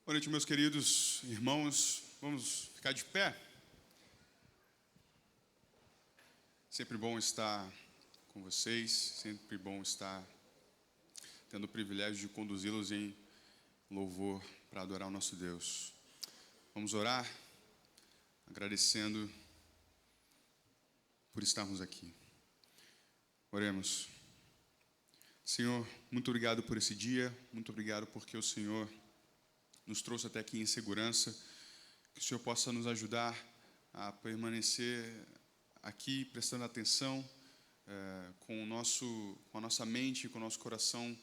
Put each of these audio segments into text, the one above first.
Boa noite, meus queridos irmãos. Vamos ficar de pé. Sempre bom estar com vocês, sempre bom estar tendo o privilégio de conduzi-los em louvor para adorar o nosso Deus. Vamos orar, agradecendo por estarmos aqui. Oremos. Senhor, muito obrigado por esse dia, muito obrigado porque o Senhor nos trouxe até aqui em segurança, que o Senhor possa nos ajudar a permanecer aqui, prestando atenção, com a nossa mente, com o nosso coração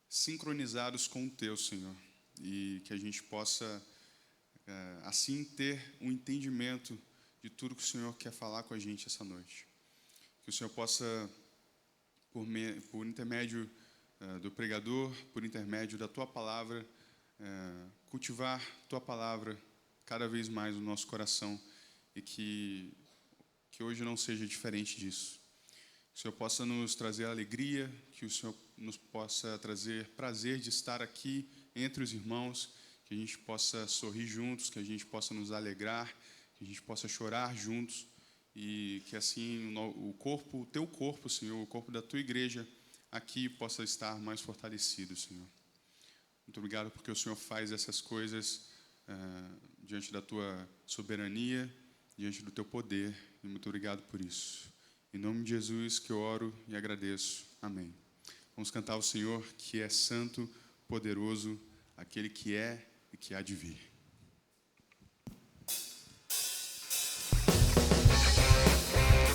sincronizados com o Teu, Senhor, e que a gente possa, assim, ter um entendimento de tudo que o Senhor quer falar com a gente essa noite. Que o Senhor possa, por intermédio do pregador, por intermédio da Tua palavra, cultivar Tua palavra cada vez mais no nosso coração e que hoje não seja diferente disso. Que o Senhor possa nos trazer alegria, que o Senhor nos possa trazer prazer de estar aqui entre os irmãos, que a gente possa sorrir juntos, que a gente possa nos alegrar, que a gente possa chorar juntos e que assim o Teu corpo, Senhor, o corpo da Tua igreja aqui possa estar mais fortalecido, Senhor. Muito obrigado porque o Senhor faz essas coisas diante da Tua soberania, diante do Teu poder. E muito obrigado por isso. Em nome de Jesus que eu oro e agradeço. Amém. Vamos cantar ao Senhor que é santo, poderoso, aquele que é e que há de vir.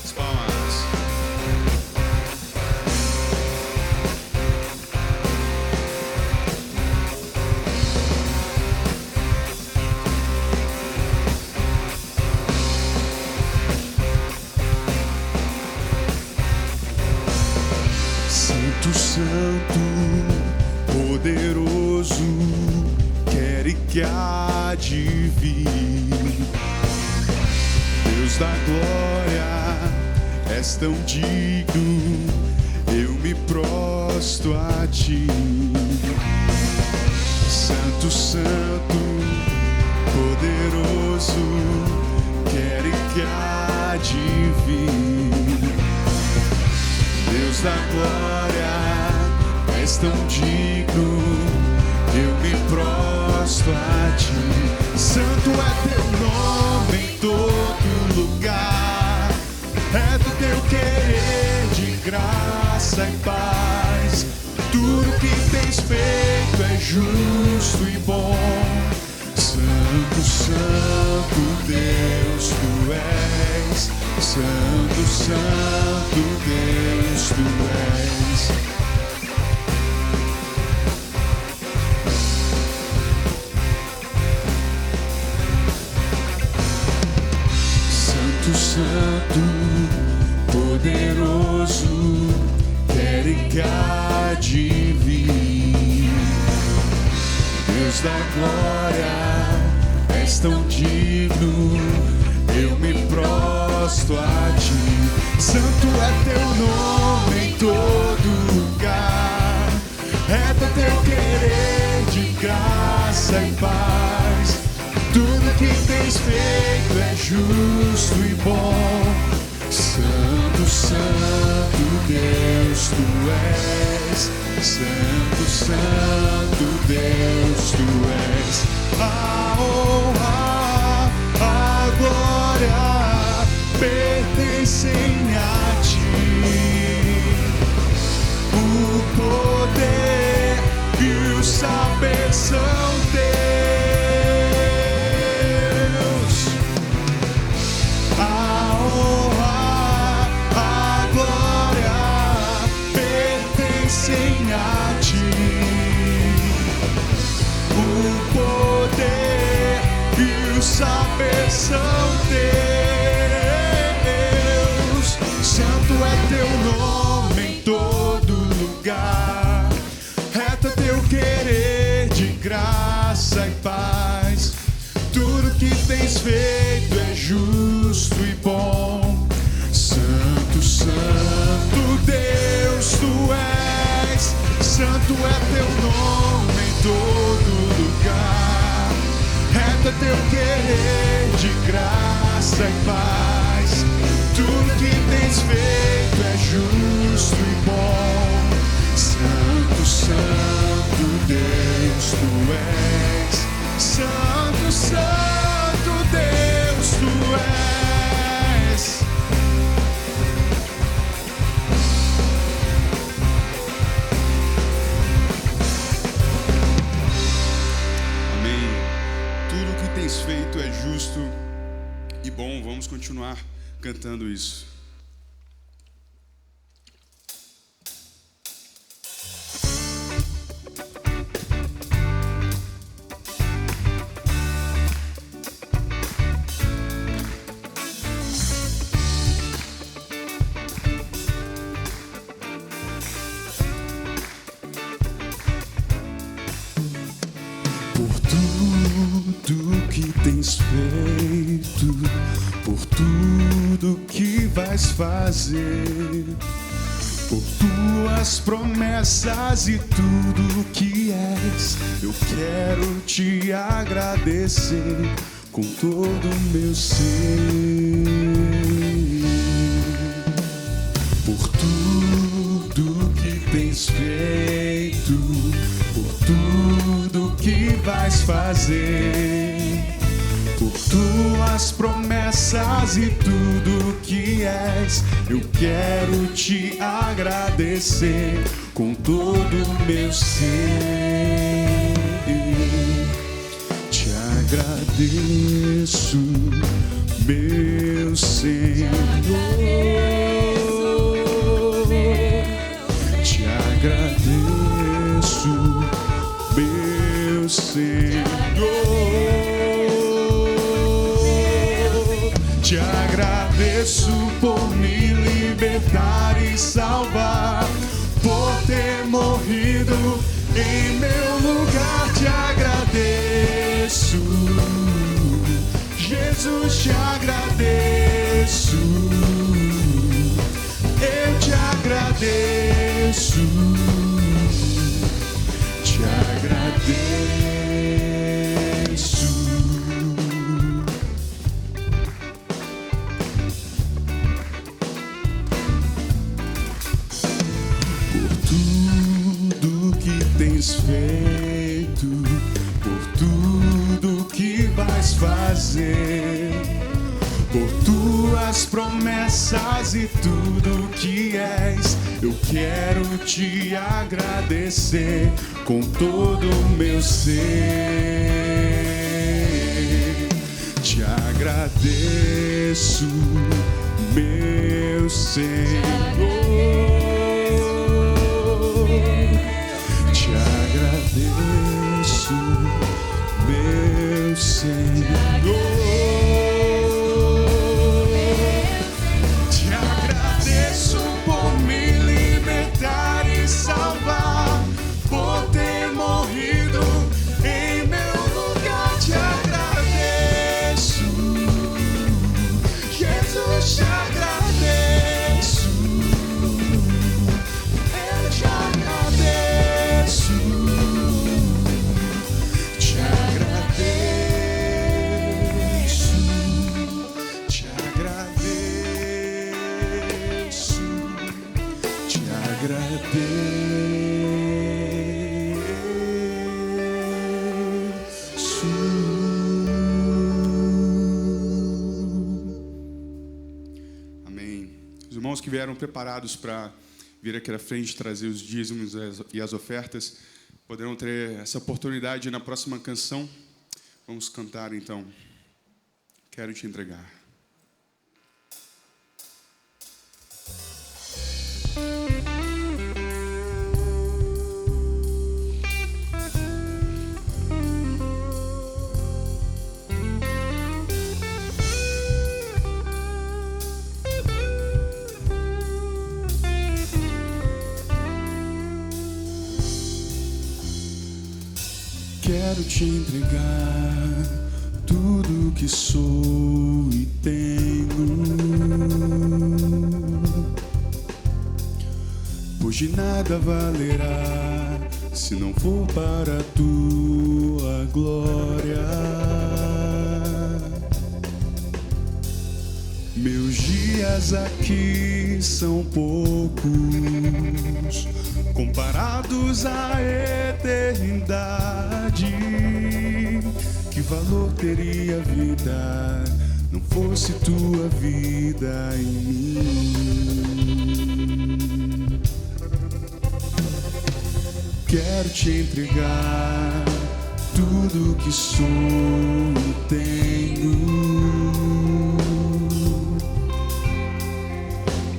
As palmas. Santo, poderoso, quer e que há de vir. Deus da glória, és tão digno, eu me prostro a Ti. Santo, santo, poderoso, quer e que há de vir. Deus da glória, és tão digno, eu me prostro a Ti. Santo é Teu nome em todo lugar, é do Teu querer de graça e paz. Tudo que tens feito é justo e bom. Santo, santo Deus, Tu és. Santo, santo Deus, Tu és. Santo, santo, poderoso, quer e que há de vir. Deus da glória, és tão digno, eu me prostro a Ti. Santo é Teu nome em todo lugar, é do Teu querer de graça e paz. Tudo que tens feito é justo e bom. Santo, santo Deus, Tu és. Santo, santo Deus, Tu és. A honra, a glória pertencem a Ti. O poder e o saber são Teus. A honra, a glória pertencem a Ti. O poder e o saber são Teus. Santo é Teu nome em todo lugar, reto é Teu querer de graça e paz. Tudo que tens feito é justo e bom. Santo, santo Deus, Tu és. Santo é Teu nome em todo lugar. é teu querer de graça e paz. Tudo que tens feito é justo e bom. Santo, Santo Deus, tu és. Santo, Santo Deus, tu és. Amém. Tudo que tens feito é justo e bom. Vamos continuar cantando isso. Por tudo que tens feito, por tudo que vais fazer, por tuas promessas e tudo que és, eu quero te agradecer com todo o meu ser. Por tudo que tens feito, por tudo que vais fazer, por tuas promessas e tudo que és, eu quero te agradecer com todo o meu ser. Te agradeço, meu Senhor. Te agradeço, meu Senhor. Te agradeço por me libertar e salvar, por ter morrido em meu lugar. Te agradeço, Jesus, te agradeço. Eu te agradeço, te agradeço. Por tudo que tens feito, por tudo que vais fazer, por tuas promessas e tudo que és, eu quero te agradecer com todo o meu ser. Te agradeço, meu Senhor. Te agradeço, meu Senhor. Te agradeço por me libertar e salvar, por ter morrido em meu lugar. Te agradeço, Jesus, te agradeço. Eu te agradeço, te agradeço, te agradeço, te agradeço. Amém. Os irmãos que vieram preparados para vir aqui à frente trazer os dízimos e as ofertas poderão ter essa oportunidade na próxima canção. Vamos cantar então. Quero te entregar. Quero te entregar tudo que sou e tenho, pois de nada valerá se não for para a tua glória. Meus dias aqui são poucos, comparados à eternidade. Que valor teria a vida, não fosse tua vida em mim? Quero te entregar tudo que sou e tenho,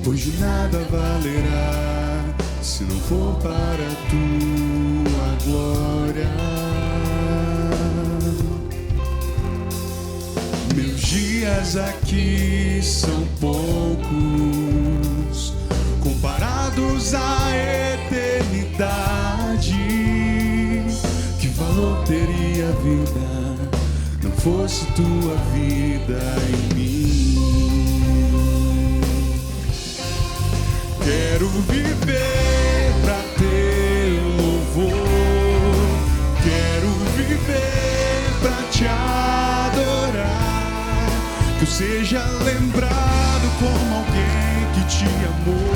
pois de nada valerá se não for para a tua glória. Meus dias aqui são poucos, comparados à eternidade. Que valor teria a vida, não fosse tua vida em mim? Quero viver pra teu louvor, quero viver pra te adorar, que eu seja lembrado como alguém que te amou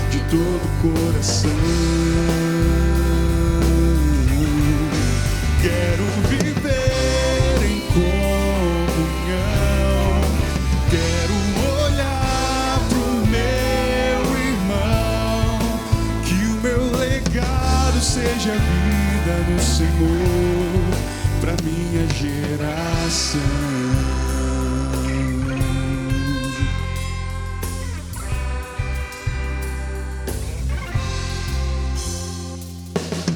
de todo o coração. Quero viver em comunhão, quero olhar pro meu irmão, que o meu legado seja vida no Senhor pra minha geração.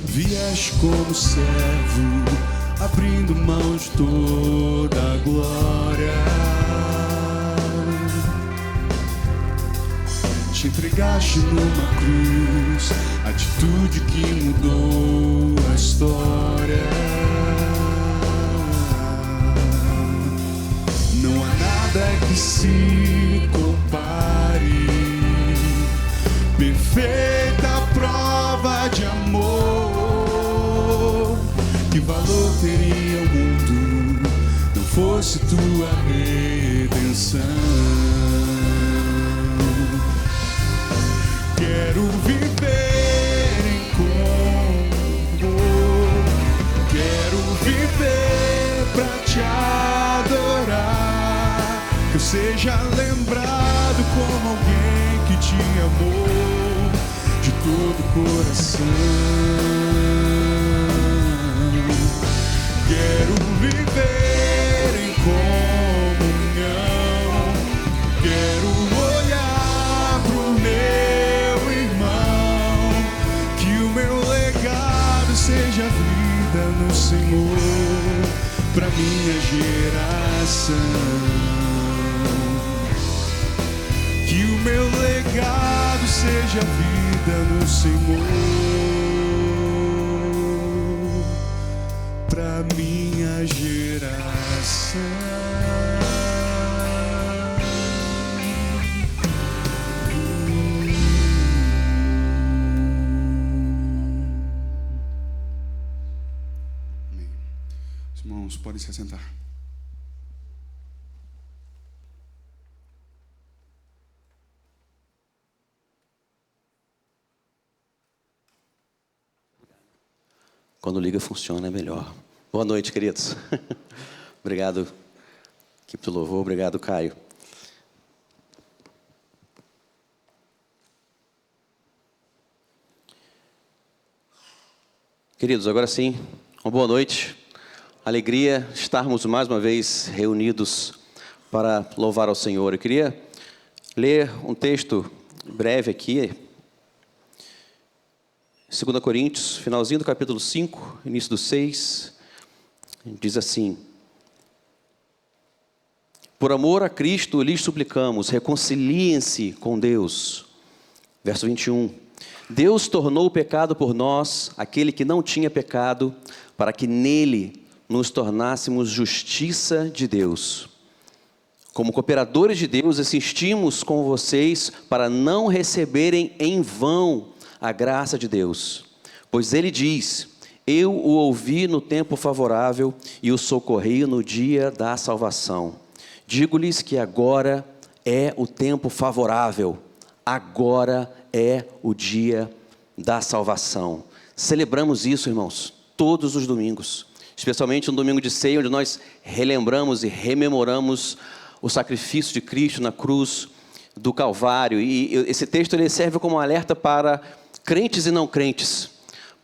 Vieste como servo, abrindo mão de toda a glória. Te entregaste numa cruz, atitude que mudou a história. Não há nada que se compare, perfeita prova de amor. Que valor teria o mundo, não fosse tua redenção? Quero viver em comum, quero viver pra te adorar, que eu seja lembrado como alguém que te amou de todo o coração. Quero viver em comunhão, quero olhar pro meu irmão, que o meu legado seja vida no Senhor pra minha geração. Que o meu legado seja vida no Senhor pra minha geração. Amém. Os irmãos podem se assentar. Quando liga, funciona, é melhor. Boa noite, queridos. Obrigado, equipe do louvor. Obrigado, Caio. Queridos, agora sim, uma boa noite. Alegria estarmos mais uma vez reunidos para louvar ao Senhor. Eu queria ler um texto breve aqui, 2 Coríntios, finalzinho do capítulo 5, início do 6, diz assim: por amor a Cristo lhes suplicamos, reconciliem-se com Deus. Verso 21, Deus tornou o pecado por nós, aquele que não tinha pecado, para que nele nos tornássemos justiça de Deus. Como cooperadores de Deus, insistimos com vocês para não receberem em vão a graça de Deus, pois ele diz: eu o ouvi no tempo favorável e o socorri no dia da salvação. Digo-lhes que agora é o tempo favorável. Agora é o dia da salvação. Celebramos isso, irmãos, todos os domingos, especialmente no domingo de ceia, onde nós relembramos e rememoramos o sacrifício de Cristo na cruz do Calvário. E esse texto ele serve como um alerta para crentes e não crentes.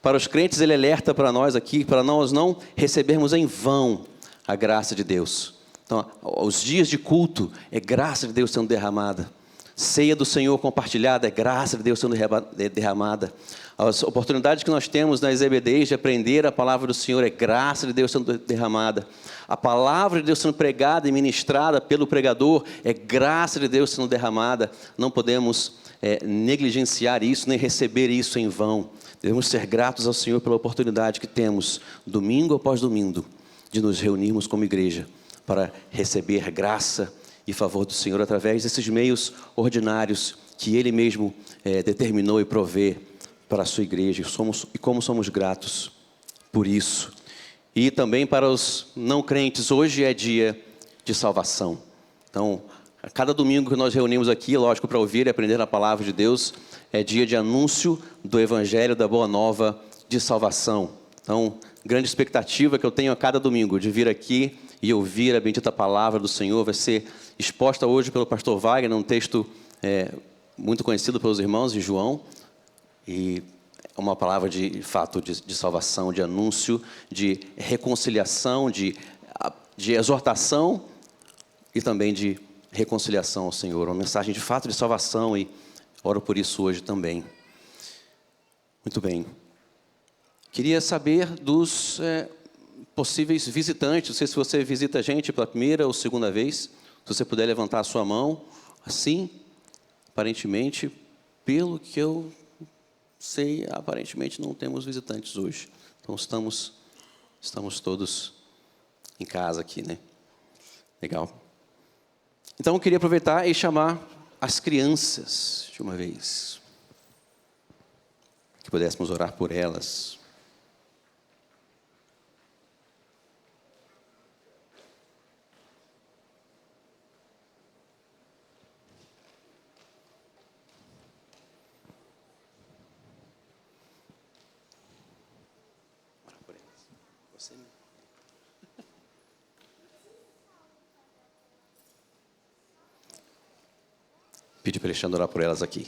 Para os crentes ele alerta para nós aqui, para nós não recebermos em vão a graça de Deus. Então, os dias de culto é graça de Deus sendo derramada. Ceia do Senhor compartilhada é graça de Deus sendo derramada. As oportunidades que nós temos nas EBDs de aprender a palavra do Senhor é graça de Deus sendo derramada. A palavra de Deus sendo pregada e ministrada pelo pregador é graça de Deus sendo derramada. Não podemos negligenciar isso, nem receber isso em vão. Devemos ser gratos ao Senhor pela oportunidade que temos, domingo após domingo, de nos reunirmos como igreja para receber graça e favor do Senhor através desses meios ordinários que Ele mesmo determinou e provê para a sua igreja. E como somos gratos por isso. E também para os não crentes, hoje é dia de salvação. Então, a cada domingo que nós reunimos aqui, lógico, para ouvir e aprender a palavra de Deus, é dia de anúncio do Evangelho, da Boa Nova de salvação. Então, grande expectativa que eu tenho a cada domingo de vir aqui e ouvir a bendita palavra do Senhor. Vai ser exposta hoje pelo pastor Wagner, um texto muito conhecido pelos irmãos de João. E é uma palavra de fato de salvação, de anúncio, de reconciliação, de exortação e também de reconciliação ao Senhor. Uma mensagem de fato de salvação e oro por isso hoje também. Muito bem. Queria saber dos possíveis visitantes. Não sei se você visita a gente pela primeira ou segunda vez. Se você puder levantar a sua mão. Assim, aparentemente, pelo que eu sei, aparentemente não temos visitantes hoje. Então estamos todos em casa aqui, né? Legal. Então eu queria aproveitar e chamar as crianças de uma vez. Que pudéssemos orar por elas. Pedir para Alexandre orar por elas aqui.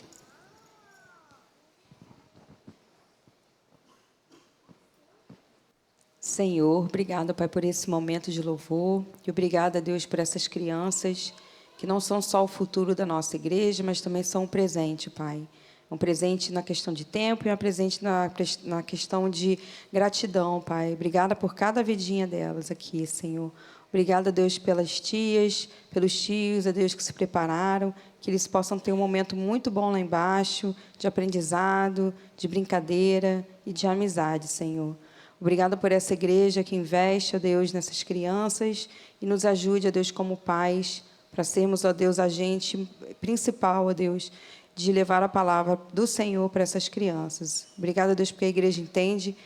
Senhor, obrigada, Pai, por esse momento de louvor. E obrigada, Deus, por essas crianças que não são só o futuro da nossa igreja, mas também são um presente, Pai. Um presente na questão de tempo e um presente na questão de gratidão, Pai. Obrigada por cada vidinha delas aqui, Senhor. Obrigada, Deus, pelas tias, pelos tios, a Deus, que se prepararam, que eles possam ter um momento muito bom lá embaixo, de aprendizado, de brincadeira e de amizade, Senhor. Obrigada por essa igreja que investe, ó Deus, nessas crianças e nos ajude, ó Deus, como pais, para sermos, ó Deus, agente principal, ó Deus, de levar a palavra do Senhor para essas crianças. Obrigada, Deus, porque a igreja entende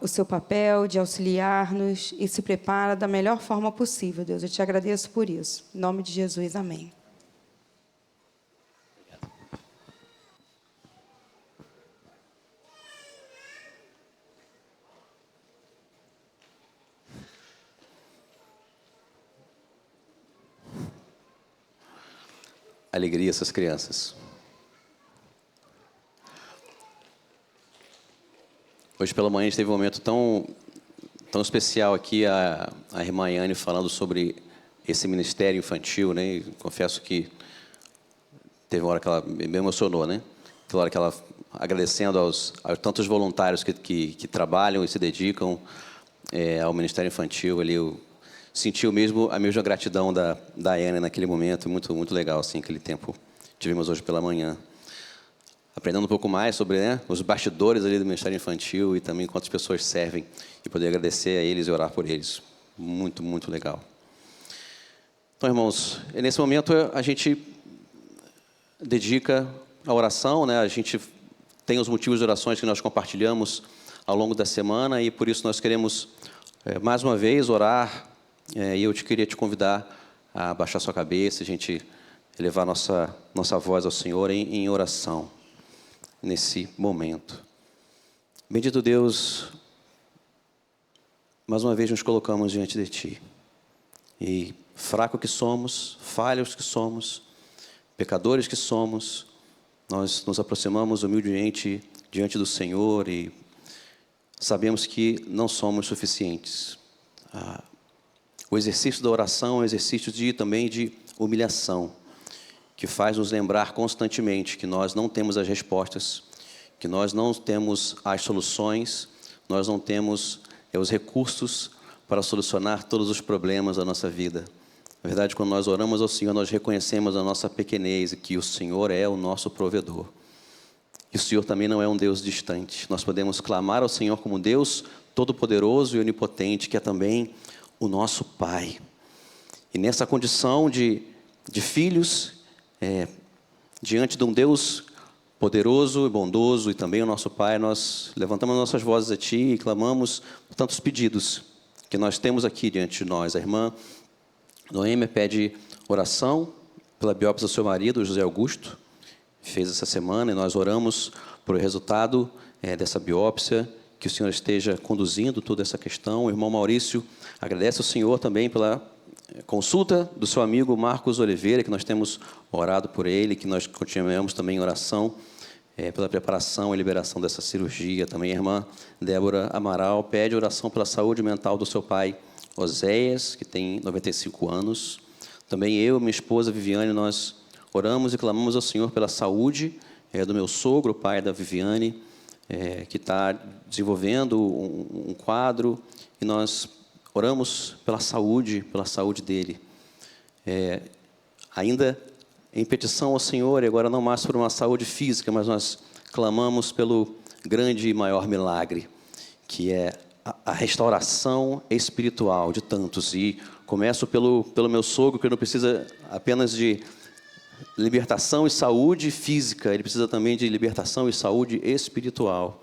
o seu papel de auxiliar-nos e se prepara da melhor forma possível, Deus. Eu te agradeço por isso. Em nome de Jesus, amém. Alegria essas crianças. Hoje pela manhã a gente teve um momento tão especial aqui, a irmã Ayane falando sobre esse ministério infantil, né? E confesso que teve uma hora que ela me emocionou, né? Teve uma hora que ela, agradecendo aos tantos voluntários que trabalham e se dedicam ao ministério infantil, ali eu senti a mesma gratidão da Ayane naquele momento, muito, muito legal, assim, aquele tempo que tivemos hoje pela manhã. Aprendendo um pouco mais sobre os bastidores ali do Ministério Infantil e também quantas pessoas servem e poder agradecer a eles e orar por eles. Muito, muito legal. Então, irmãos, nesse momento a gente dedica a oração, né? A gente tem os motivos de orações que nós compartilhamos ao longo da semana e por isso nós queremos mais uma vez orar e eu queria te convidar a baixar sua cabeça, a gente elevar nossa voz ao Senhor em oração, nesse momento. Bendito Deus, mais uma vez nos colocamos diante de Ti. E fraco que somos, falhos que somos, pecadores que somos, nós nos aproximamos humildemente diante do Senhor e sabemos que não somos suficientes. O exercício da oração é um exercício também de humilhação, que faz nos lembrar constantemente que nós não temos as respostas, que nós não temos as soluções, nós não temos os recursos para solucionar todos os problemas da nossa vida. Na verdade, quando nós oramos ao Senhor, nós reconhecemos a nossa pequenez e que o Senhor é o nosso provedor. E o Senhor também não é um Deus distante. Nós podemos clamar ao Senhor como Deus todo-poderoso e onipotente, que é também o nosso Pai. E nessa condição de filhos, diante de um Deus poderoso e bondoso, e também o nosso Pai, nós levantamos nossas vozes a Ti e clamamos por tantos pedidos que nós temos aqui diante de nós. A irmã Noêmia pede oração pela biópsia do seu marido, José Augusto, fez essa semana, e nós oramos por o resultado dessa biópsia, que o Senhor esteja conduzindo toda essa questão. O irmão Maurício agradece ao Senhor também pela consulta do seu amigo Marcos Oliveira, que nós temos orado por ele, que nós continuamos também em oração pela preparação e liberação dessa cirurgia. Também a irmã Débora Amaral pede oração pela saúde mental do seu pai, Oséias, que tem 95 anos. Também eu e minha esposa Viviane, nós oramos e clamamos ao Senhor pela saúde do meu sogro, pai da Viviane, que está desenvolvendo um quadro, e nós oramos pela saúde dele. Ainda em petição ao Senhor, e agora não mais por uma saúde física, mas nós clamamos pelo grande e maior milagre, que é a restauração espiritual de tantos. E começo pelo meu sogro, que não precisa apenas de libertação e saúde física, ele precisa também de libertação e saúde espiritual.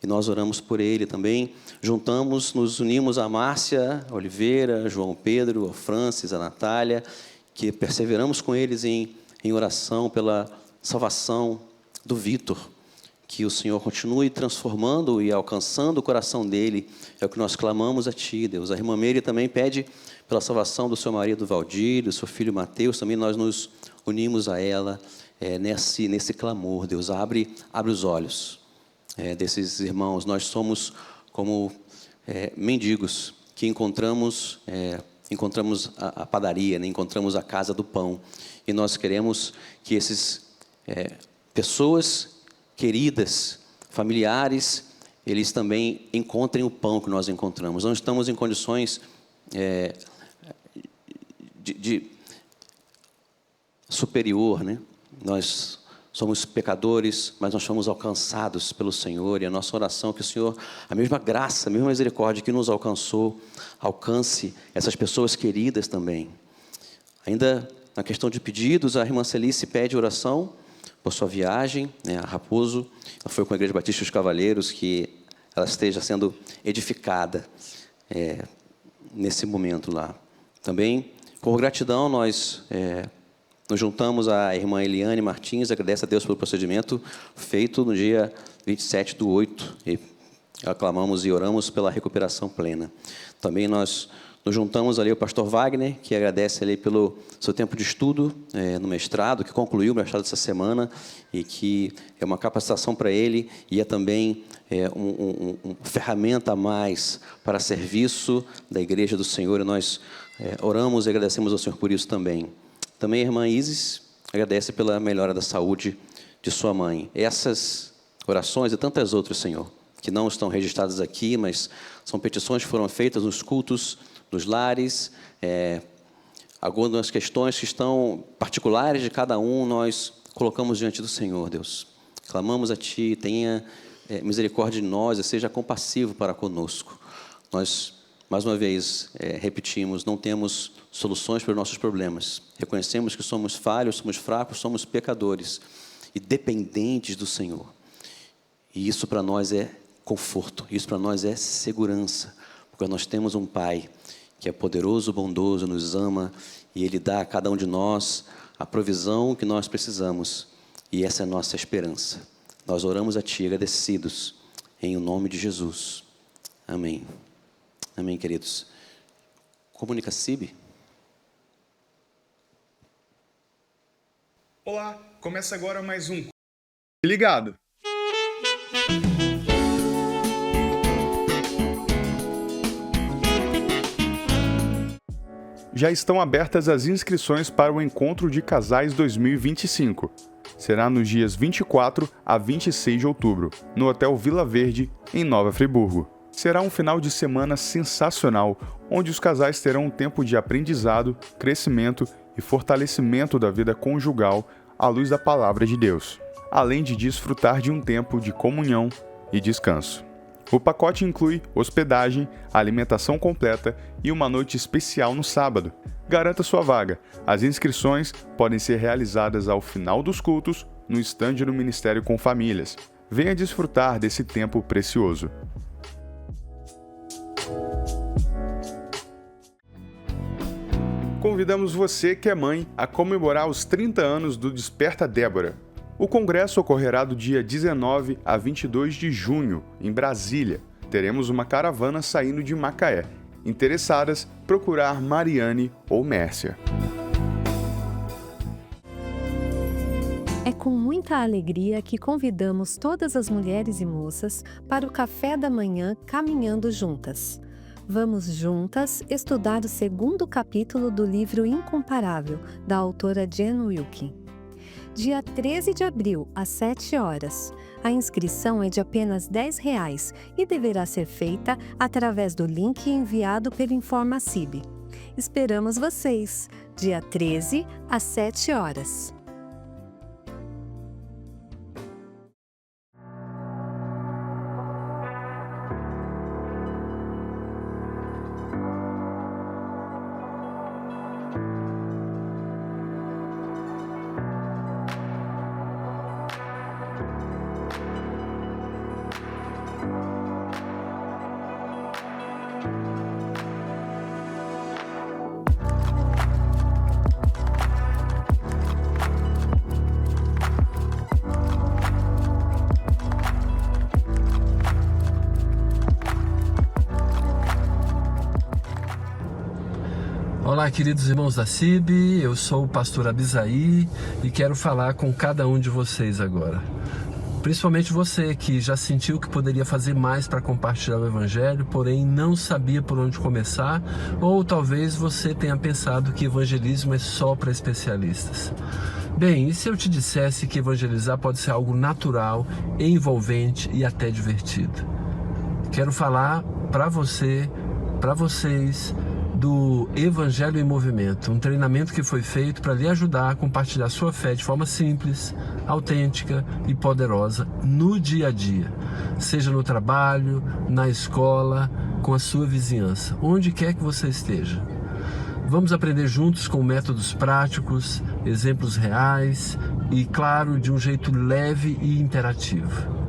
E nós oramos por ele também. Nos unimos a Márcia Oliveira, João Pedro, a Francis, a Natália, que perseveramos com eles em oração pela salvação do Vitor. Que o Senhor continue transformando e alcançando o coração dele. É o que nós clamamos a Ti, Deus. A irmã Meire também pede pela salvação do seu marido Valdir, do seu filho Mateus. Também nós nos unimos a ela nesse clamor. Deus, abre os olhos desses irmãos. Nós somos como mendigos que encontramos a padaria, né? Encontramos a casa do pão. E nós queremos que esses pessoas queridas, familiares, eles também encontrem o pão que nós encontramos. Não estamos em condições de superior, né? Nós somos pecadores, mas nós fomos alcançados pelo Senhor, e a nossa oração é que o Senhor, a mesma graça, a mesma misericórdia que nos alcançou, alcance essas pessoas queridas também. Ainda na questão de pedidos, a irmã Celice pede oração por sua viagem, né, a Raposo. Ela foi com a Igreja Batista dos Cavaleiros, que ela esteja sendo edificada nesse momento lá. Também, por gratidão, nós nos juntamos à irmã Eliane Martins, agradece a Deus pelo procedimento feito no dia 27/8, e aclamamos e oramos pela recuperação plena. Também nós nos juntamos ali ao pastor Wagner, que agradece ali pelo seu tempo de estudo no mestrado, que concluiu o mestrado essa semana, e que é uma capacitação para ele, e é também uma ferramenta a mais para serviço da Igreja do Senhor, e nós oramos e agradecemos ao Senhor por isso também. Também a irmã Isis agradece pela melhora da saúde de sua mãe. Essas orações e tantas outras, Senhor, que não estão registradas aqui, mas são petições que foram feitas nos cultos, nos lares, algumas questões que estão particulares de cada um, nós colocamos diante do Senhor, Deus. Clamamos a Ti, tenha misericórdia de nós e seja compassivo para conosco. Nós, mais uma vez, repetimos, não temos soluções para os nossos problemas. Reconhecemos que somos falhos, somos fracos, somos pecadores e dependentes do Senhor. E isso para nós é conforto, isso para nós é segurança, porque nós temos um Pai que é poderoso, bondoso, nos ama, e Ele dá a cada um de nós a provisão que nós precisamos. E essa é a nossa esperança. Nós oramos a Ti agradecidos, em o nome de Jesus. Amém. Amém, queridos. Comunica CIB. Olá, começa agora mais um Ligado. Já estão abertas as inscrições para o Encontro de Casais 2025. Será nos dias 24 a 26 de outubro, no Hotel Vila Verde, em Nova Friburgo. Será um final de semana sensacional, onde os casais terão um tempo de aprendizado, crescimento e fortalecimento da vida conjugal à luz da Palavra de Deus, além de desfrutar de um tempo de comunhão e descanso. O pacote inclui hospedagem, alimentação completa e uma noite especial no sábado. Garanta sua vaga. As inscrições podem ser realizadas ao final dos cultos no estande do Ministério com Famílias. Venha desfrutar desse tempo precioso. Convidamos você que é mãe a comemorar os 30 anos do Desperta Débora. O congresso ocorrerá do dia 19 a 22 de junho, em Brasília. Teremos uma caravana saindo de Macaé. Interessadas, procurar Mariane ou Mércia. É com muita alegria que convidamos todas as mulheres e moças para o café da manhã Caminhando Juntas. Vamos juntas estudar o 2º capítulo do livro Incomparável, da autora Jen Wilkin. Dia 13 de abril, às 7 horas. A inscrição é de apenas R$10 e deverá ser feita através do link enviado pelo InformaCIB. Esperamos vocês, dia 13, às 7 horas. Olá, queridos irmãos da CIB, eu sou o pastor Abisaí e quero falar com cada um de vocês agora. Principalmente você que já sentiu que poderia fazer mais para compartilhar o Evangelho, porém não sabia por onde começar, ou talvez você tenha pensado que evangelismo é só para especialistas. Bem, e se eu te dissesse que evangelizar pode ser algo natural, envolvente e até divertido? Quero falar para você, para vocês, do Evangelho em Movimento, um treinamento que foi feito para lhe ajudar a compartilhar sua fé de forma simples, autêntica e poderosa no dia a dia, seja no trabalho, na escola, com a sua vizinhança, onde quer que você esteja. Vamos aprender juntos com métodos práticos, exemplos reais e, claro, de um jeito leve e interativo.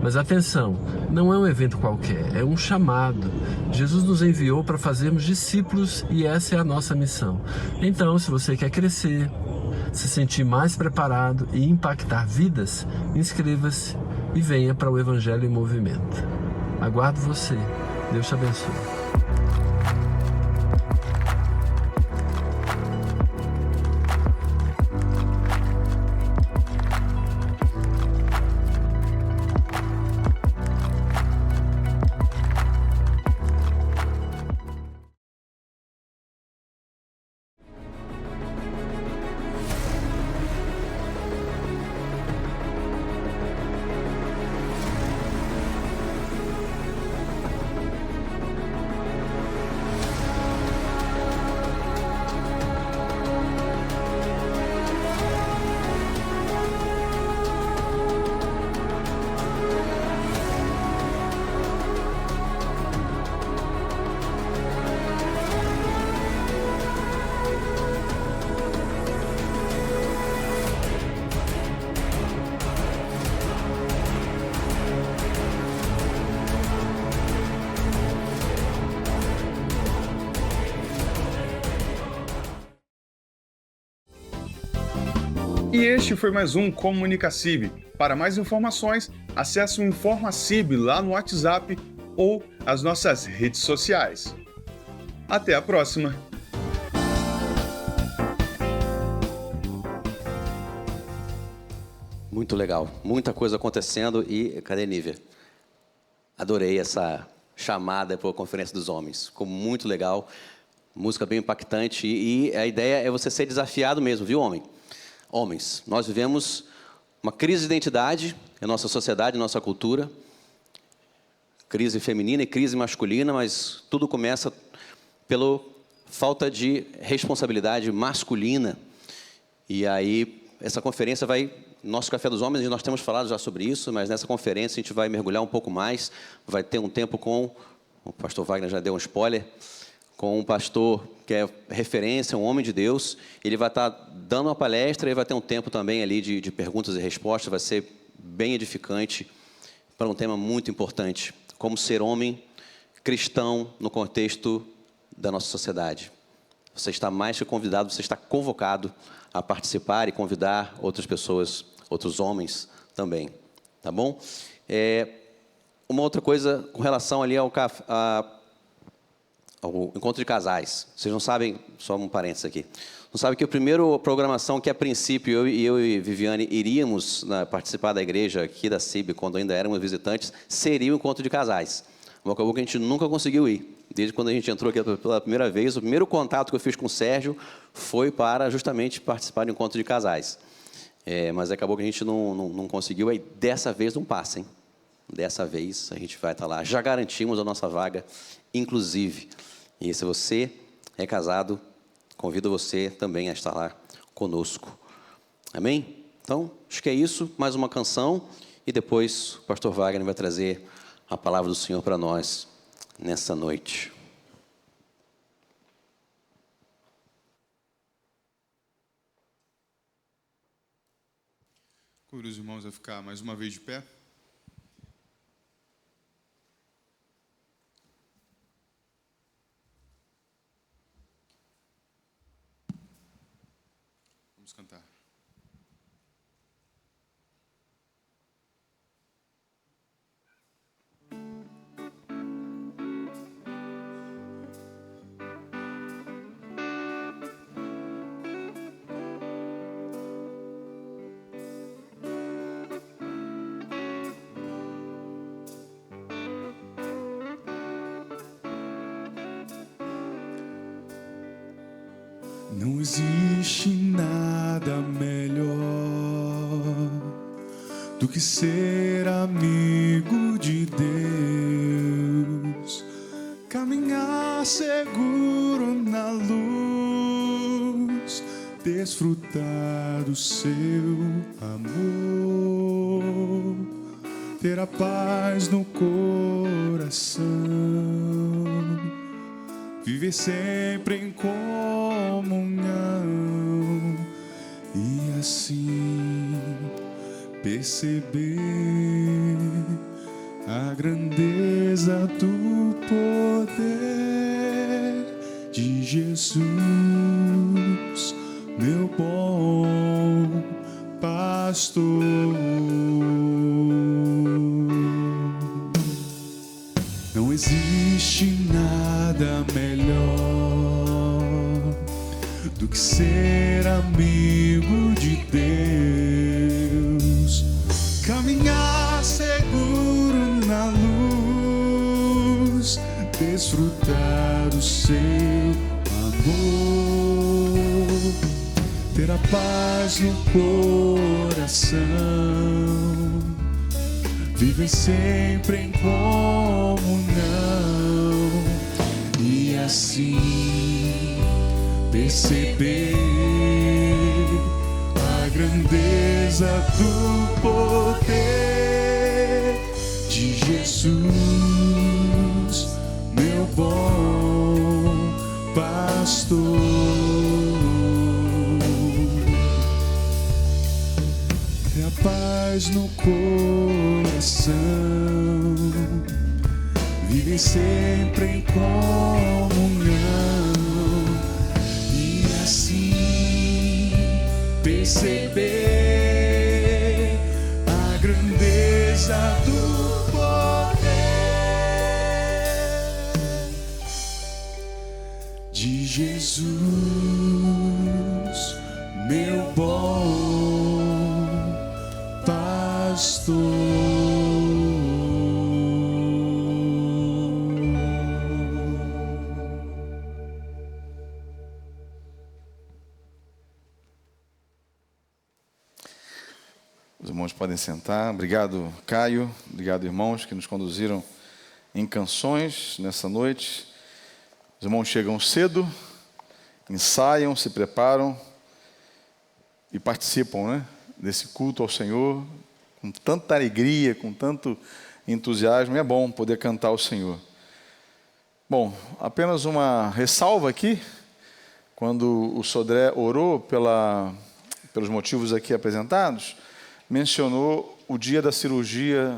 Mas atenção, não é um evento qualquer, é um chamado. Jesus nos enviou para fazermos discípulos e essa é a nossa missão. Então, se você quer crescer, se sentir mais preparado e impactar vidas, inscreva-se e venha para o Evangelho em Movimento. Aguardo você. Deus te abençoe. E este foi mais um Comunicacib. Para mais informações, acesse o InformaCib lá no WhatsApp ou as nossas redes sociais. Até a próxima! Muito legal, muita coisa acontecendo e cadê Nívia? Adorei essa chamada para a Conferência dos Homens, ficou muito legal, música bem impactante e a ideia é você ser desafiado mesmo, viu, homens? Nós vivemos uma crise de identidade em nossa sociedade, em nossa cultura, crise feminina e crise masculina, mas tudo começa pela falta de responsabilidade masculina. E aí, essa conferência vai... Nosso Café dos Homens, nós temos falado já sobre isso, mas nessa conferência a gente vai mergulhar um pouco mais, vai ter um tempo com... O pastor Wagner já deu um spoiler, com um pastor que é referência, um homem de Deus. Ele vai estar dando uma palestra e vai ter um tempo também ali de perguntas e respostas, vai ser bem edificante para um tema muito importante, como ser homem cristão no contexto da nossa sociedade. Você está mais que convidado, você está convocado a participar e convidar outras pessoas, outros homens também, tá bom? Uma outra coisa com relação ali ao encontro de casais. Vocês não sabem, só um parênteses aqui, não sabem que a primeira programação que a princípio eu e Viviane iríamos participar da igreja aqui da CIB, quando ainda éramos visitantes, seria o encontro de casais. Mas acabou que a gente nunca conseguiu ir. Desde quando a gente entrou aqui pela primeira vez, o primeiro contato que eu fiz com o Sérgio foi para justamente participar do encontro de casais. Mas acabou que a gente não conseguiu, aí dessa vez não passa, hein? Dessa vez a gente vai estar lá. Já garantimos a nossa vaga, inclusive. E se você é casado, convido você também a estar lá conosco. Amém? Então, acho que é isso. Mais uma canção e depois o pastor Wagner vai trazer a palavra do Senhor para nós nessa noite. Convido os irmãos a ficar mais uma vez de pé. Vamos cantar. Não existe nada melhor do que ser amigo de Deus, caminhar seguro na luz, desfrutar do seu amor, ter a paz no coração, viver sempre em comunhão e assim perceber a grandeza do poder de Jesus, meu bom pastor. Não existe nada melhor do que ser amigo de Deus, caminhar seguro na luz, desfrutar do seu amor, ter a paz no coração, viver sempre em comunhão e assim perceber a grandeza do poder de Jesus, meu bom pastor. Ter a paz no coração, viver sempre em comunhão e assim perceber perceber a grandeza do poder de Jesus, meu bom pastor. Os irmãos podem sentar. Obrigado, Caio. Obrigado, irmãos, que nos conduziram em canções nessa noite. Os irmãos chegam cedo, ensaiam, se preparam e participam, né, desse culto ao Senhor com tanta alegria, com tanto entusiasmo. E é bom poder cantar ao Senhor. Bom, apenas uma ressalva aqui. Quando o Sodré orou pelos motivos aqui apresentados, mencionou o dia da cirurgia,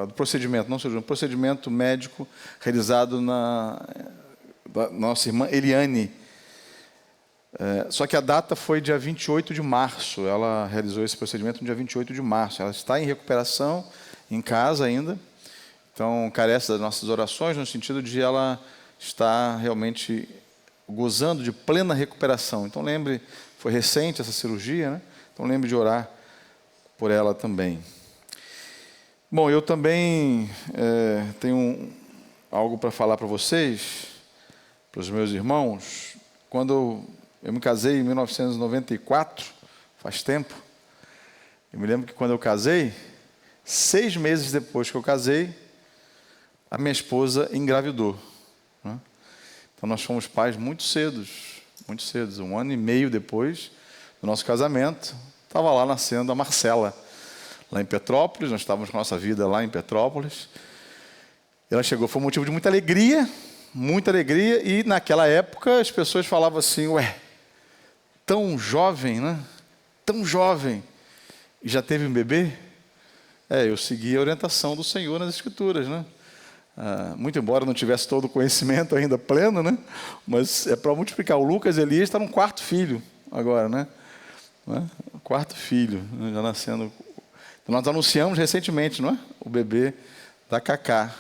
do procedimento, não cirurgia, um procedimento médico realizado da nossa irmã Eliane. Só que a data foi dia 28 de março, ela realizou esse procedimento no dia 28 de março. Ela está em recuperação, em casa ainda, então carece das nossas orações, no sentido de ela estar realmente gozando de plena recuperação. Então lembre, foi recente essa cirurgia, né? Então lembre de orar por ela também. Bom, eu também tenho algo para falar para vocês, para os meus irmãos. Quando eu me casei em 1994, faz tempo, eu me lembro que quando eu casei, 6 meses depois que eu casei, a minha esposa engravidou, né? Então nós fomos pais muito cedos, 1 ano e meio depois do nosso casamento. Estava lá nascendo a Marcela, lá em Petrópolis. Nós estávamos com a nossa vida lá em Petrópolis. Ela chegou, foi um motivo de muita alegria, e naquela época as pessoas falavam assim, ué, tão jovem, né? Tão jovem, e já teve um bebê? Eu segui a orientação do Senhor nas Escrituras, né? Muito embora não tivesse todo o conhecimento ainda pleno, né? Mas é para multiplicar. O Lucas Elias está no 4º filho agora, né? O 4º filho, né? Já nascendo. Nós anunciamos recentemente, não é? O bebê da Cacá.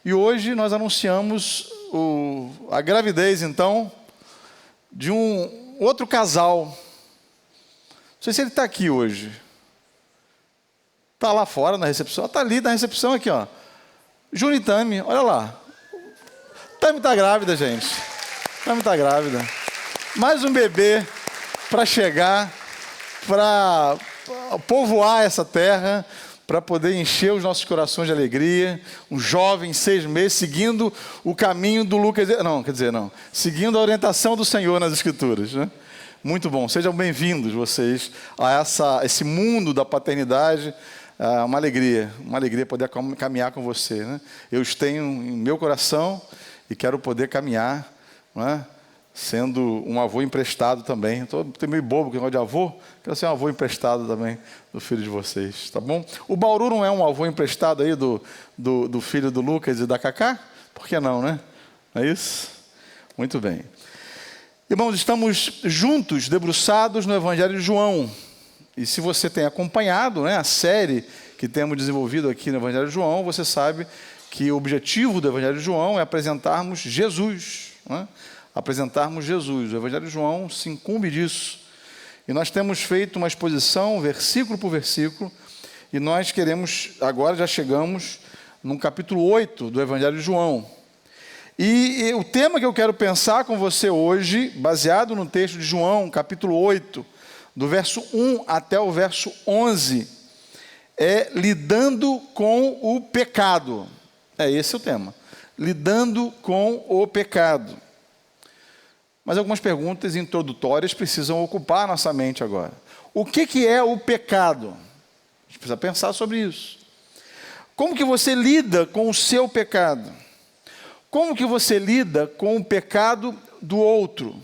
E hoje nós anunciamos a gravidez, então, de um outro casal. Não sei se ele está aqui hoje. Está lá fora na recepção. Está ali na recepção aqui, ó. Júnior e Tami, olha lá. Tami está grávida, gente. Tami está grávida. Mais um bebê para chegar, para povoar essa terra, para poder encher os nossos corações de alegria. Um jovem, 6 meses, seguindo o caminho do Lucas. Seguindo a orientação do Senhor nas Escrituras, né? Muito bom. Sejam bem-vindos vocês a esse mundo da paternidade. Uma alegria poder caminhar com você, né? Eu os tenho em meu coração e quero poder caminhar, não é? Sendo um avô emprestado também. Estou meio bobo com o negócio de avô, quero ser um avô emprestado também do filho de vocês, tá bom? O Bauru não é um avô emprestado aí do filho do Lucas e da Cacá? Por que não, né? Não é isso? Muito bem. Irmãos, estamos juntos, debruçados no Evangelho de João. E se você tem acompanhado, né, a série que temos desenvolvido aqui no Evangelho de João, você sabe que o objetivo do Evangelho de João é apresentarmos Jesus, né? Apresentarmos Jesus. O Evangelho de João se incumbe disso. E nós temos feito uma exposição, versículo por versículo, e nós queremos, agora já chegamos no capítulo 8 do Evangelho de João. E o tema que eu quero pensar com você hoje, baseado no texto de João, capítulo 8, do verso 1 até o verso 11, é lidando com o pecado. Esse é o tema. Lidando com o pecado. Mas algumas perguntas introdutórias precisam ocupar a nossa mente agora. O que é o pecado? A gente precisa pensar sobre isso. Como que você lida com o seu pecado? Como que você lida com o pecado do outro?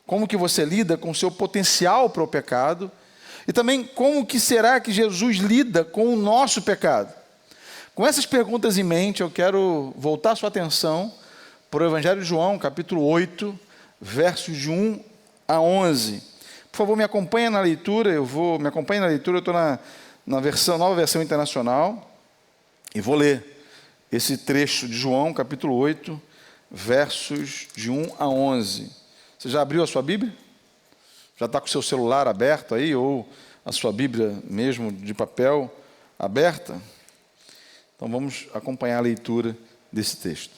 Como que você lida com o seu potencial para o pecado? E também, como que será que Jesus lida com o nosso pecado? Com essas perguntas em mente, eu quero voltar a sua atenção para o Evangelho de João, capítulo 8, versos de 1 a 11, Por favor, me acompanhe na leitura. Eu estou na nova versão internacional, e vou ler esse trecho de João, capítulo 8, versos de 1 a 11. Você já abriu a sua Bíblia? Já está com o seu celular aberto aí, ou a sua Bíblia mesmo de papel aberta? Então vamos acompanhar a leitura desse texto.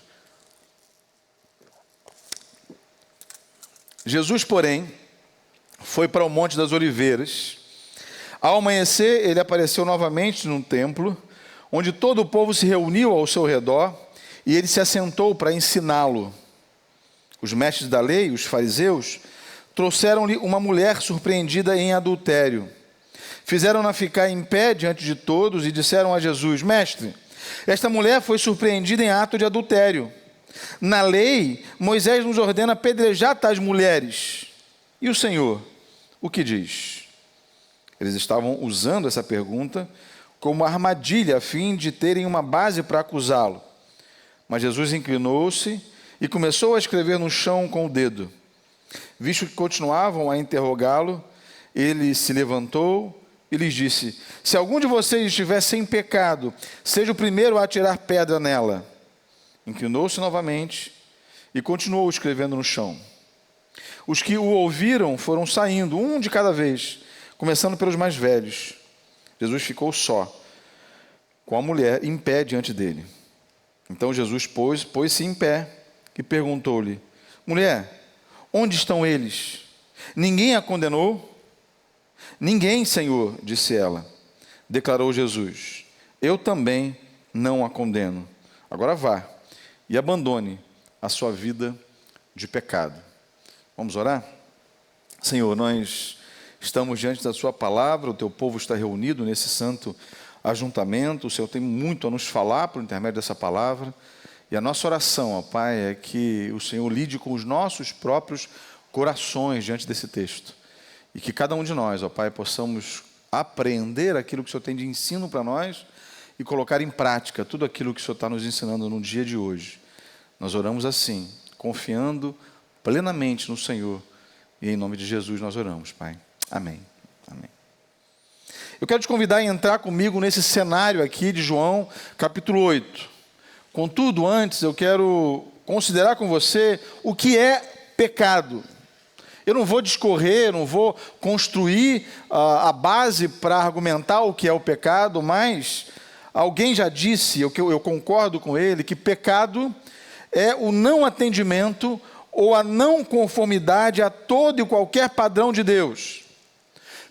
Jesus, porém, foi para o Monte das Oliveiras. Ao amanhecer, ele apareceu novamente num templo, onde todo o povo se reuniu ao seu redor, e ele se assentou para ensiná-lo. Os mestres da lei, os fariseus, trouxeram-lhe uma mulher surpreendida em adultério. Fizeram-na ficar em pé diante de todos e disseram a Jesus: Mestre, esta mulher foi surpreendida em ato de adultério. Na lei, Moisés nos ordena apedrejar tais mulheres. E o Senhor, o que diz? Eles estavam usando essa pergunta como armadilha, a fim de terem uma base para acusá-lo. Mas Jesus inclinou-se e começou a escrever no chão com o dedo. Visto que continuavam a interrogá-lo, ele se levantou e lhes disse: Se algum de vocês estiver sem pecado, seja o primeiro a atirar pedra nela. Inclinou-se novamente e continuou escrevendo no chão. Os que o ouviram foram saindo, um de cada vez, começando pelos mais velhos. Jesus ficou só, com a mulher em pé diante dele. Então Jesus pôs-se em pé e perguntou-lhe: Mulher, onde estão eles? Ninguém a condenou? Ninguém, Senhor, disse ela. Declarou Jesus: Eu também não a condeno. Agora vá e abandone a sua vida de pecado. Vamos orar? Senhor, nós estamos diante da sua palavra, o teu povo está reunido nesse santo ajuntamento. O Senhor tem muito a nos falar por intermédio dessa palavra. E a nossa oração, ó Pai, é que o Senhor lide com os nossos próprios corações diante desse texto. E que cada um de nós, ó Pai, possamos apreender aquilo que o Senhor tem de ensino para nós e colocar em prática tudo aquilo que o Senhor está nos ensinando no dia de hoje. Nós oramos assim, confiando plenamente no Senhor. E em nome de Jesus nós oramos, Pai. Amém. Amém. Eu quero te convidar a entrar comigo nesse cenário aqui de João, capítulo 8. Contudo, antes eu quero considerar com você o que é pecado. Eu não vou discorrer, não vou construir a base para argumentar o que é o pecado, mas alguém já disse, eu concordo com ele, que pecado é o não atendimento ou a não conformidade a todo e qualquer padrão de Deus.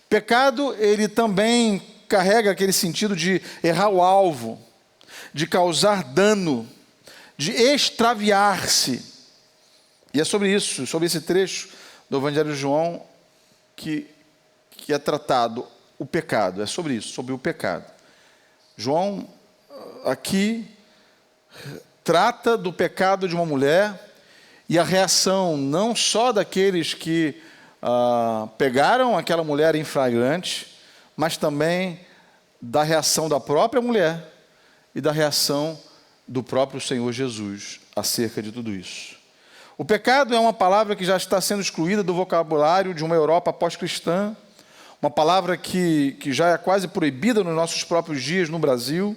Pecado, ele também carrega aquele sentido de errar o alvo, de causar dano, de extraviar-se. E é sobre isso, sobre esse trecho do Evangelho de João que é tratado o pecado. É sobre isso, sobre o pecado. João aqui trata do pecado de uma mulher e a reação não só daqueles que pegaram aquela mulher em flagrante, mas também da reação da própria mulher e da reação do próprio Senhor Jesus acerca de tudo isso. O pecado é uma palavra que já está sendo excluída do vocabulário de uma Europa pós-cristã, uma palavra que já é quase proibida nos nossos próprios dias no Brasil.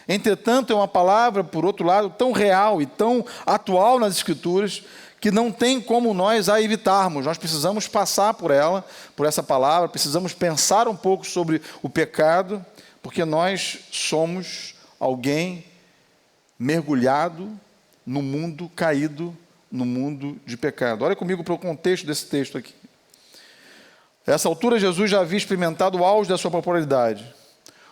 Entretanto, é uma palavra, por outro lado, tão real e tão atual nas Escrituras, que não tem como nós a evitarmos. Nós precisamos passar por ela, por essa palavra, precisamos pensar um pouco sobre o pecado, porque nós somos alguém mergulhado no mundo caído, no mundo de pecado. Olha comigo para o contexto desse texto aqui. A essa altura, Jesus já havia experimentado o auge da sua popularidade.